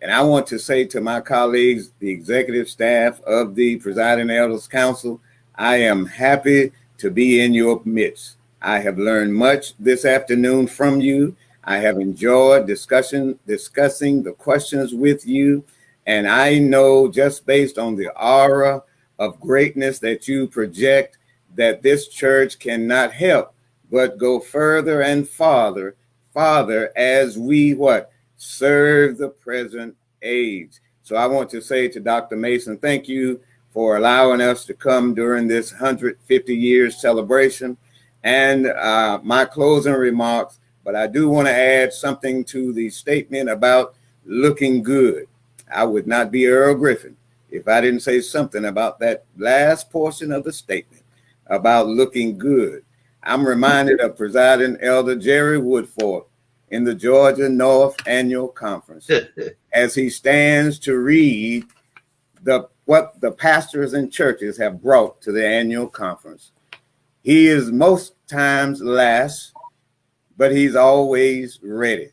And I want to say to my colleagues, the executive staff of the Presiding Elders Council, I am happy to be in your midst. I have learned much this afternoon from you. I have enjoyed discussing the questions with you. And I know, just based on the aura of greatness that you project, that this church cannot help but go further and farther as we serve the present age. So I want to say to Dr. Mason, thank you for allowing us to come during this 150 years celebration. And my closing remarks, but I do want to add something to the statement about looking good. I would not be Earl Griffin if I didn't say something about that last portion of the statement about looking good. I'm reminded of Presiding Elder Jerry Woodfork in the Georgia North Annual Conference as he stands to read what the pastors and churches have brought to the annual conference. He is most times last, but he's always ready.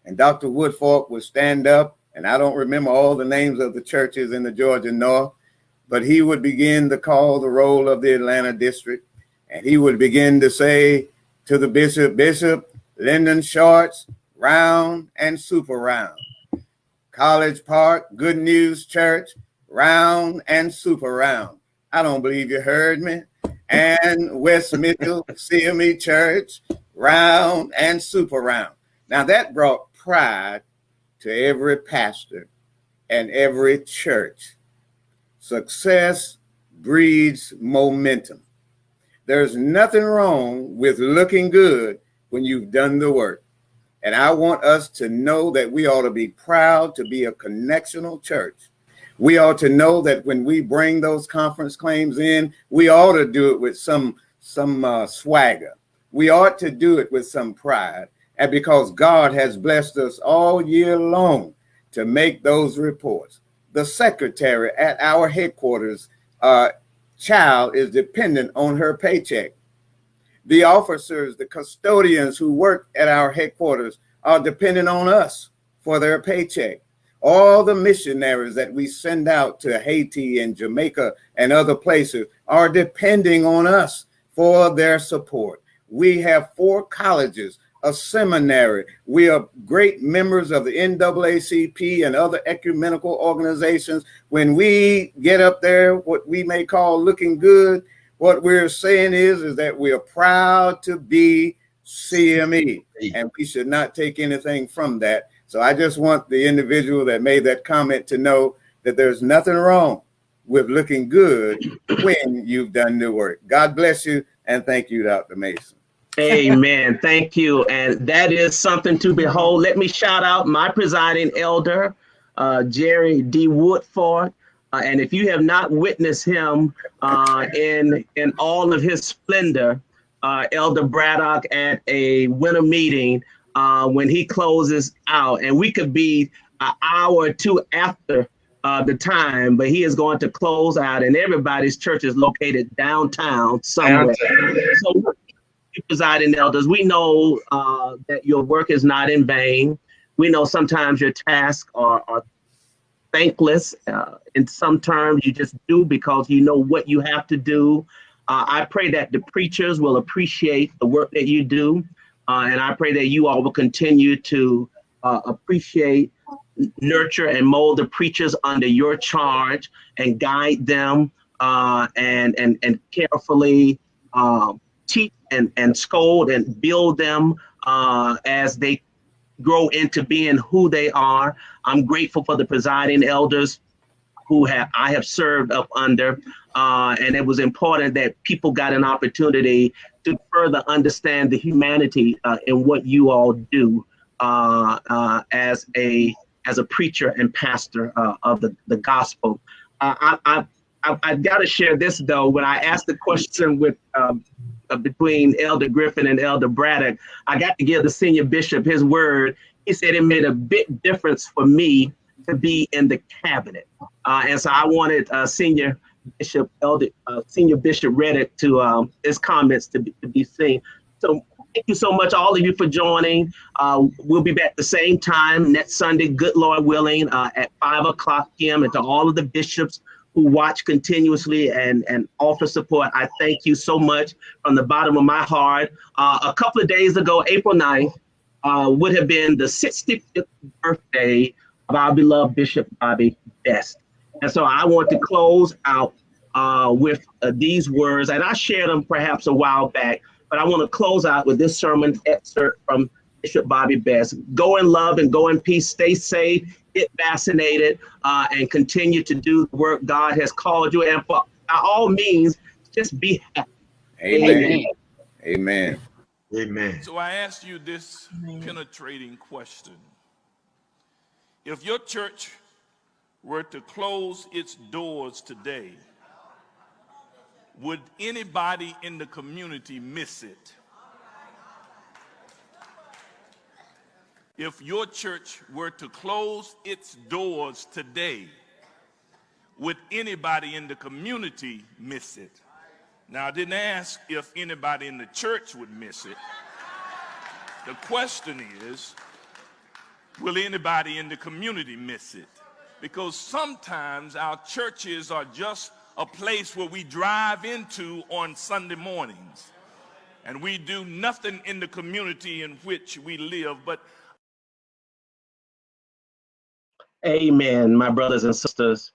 And Dr. Woodfork would stand up, and I don't remember all the names of the churches in the Georgia North, but he would begin to call the roll of the Atlanta district. And he would begin to say to the Bishop, Lyndon Shorts, round and super round. College Park, Good News Church, round and super round. I don't believe you heard me. And West Mitchell, CME Church, round and super round. Now that brought pride to every pastor and every church. Success breeds momentum. There's nothing wrong with looking good when you've done the work. And I want us to know that we ought to be proud to be a connectional church. We ought to know that when we bring those conference claims in, we ought to do it with some swagger. We ought to do it with some pride. And because God has blessed us all year long to make those reports. The secretary at our headquarters, child is dependent on her paycheck. The officers, the custodians who work at our headquarters are dependent on us for their paycheck. All the missionaries that we send out to Haiti and Jamaica and other places are depending on us for their support. We have 4 colleges, a seminary. We are great members of the NAACP and other ecumenical organizations. When we get up there, what we may call looking good, what we're saying is that we are proud to be CME, and we should not take anything from that. So I just want the individual that made that comment to know that there's nothing wrong with looking good when you've done the work. God bless you, and thank you, Dr. Mason. Amen. Thank you. And that is something to behold. Let me shout out my presiding elder, Jerry D. Woodford. And if you have not witnessed him in all of his splendor, Elder Braddock at a winter meeting when he closes out, and we could be an hour or two after the time, but he is going to close out, and everybody's church is located downtown somewhere. So, presiding elders, we know that your work is not in vain. We know sometimes your tasks are thankless. In some terms, you just do because you know what you have to do. I pray that the preachers will appreciate the work that you do. And I pray that you all will continue to appreciate, nurture, and mold the preachers under your charge and guide them and carefully teach and scold and build them as they grow into being who they are. I'm grateful for the presiding elders who I have served up under, and it was important that people got an opportunity to further understand the humanity in what you all do as a preacher and pastor of the gospel. I've got to share this though. When I asked the question with between Elder Griffin and Elder Braddock, I got to give the senior bishop his word. He said it made a big difference for me to be in the cabinet. And so I wanted Senior Bishop Reddick to his comments to be seen. So thank you so much, all of you, for joining. We'll be back the same time next Sunday, good Lord willing, at 5:00 p.m. And to all of the bishops who watch continuously and offer support, I thank you so much from the bottom of my heart. A couple of days ago, April 9th, would have been the 65th birthday of our beloved Bishop Bobby Best. And so I want to close out with these words, and I shared them perhaps a while back, but I want to close out with this sermon excerpt from Bishop Bobby Best. Go in love and go in peace, stay safe, get vaccinated, and continue to do the work God has called you. And by all means, just be happy. Amen. Amen. Amen. So I ask you this penetrating question. If your church were to close its doors today, would anybody in the community miss it? If your church were to close its doors today, would anybody in the community miss it? Now, I didn't ask if anybody in the church would miss it. The question is, will anybody in the community miss it? Because sometimes our churches are just a place where we drive into on Sunday mornings, and we do nothing in the community in which we live. But amen, my brothers and sisters.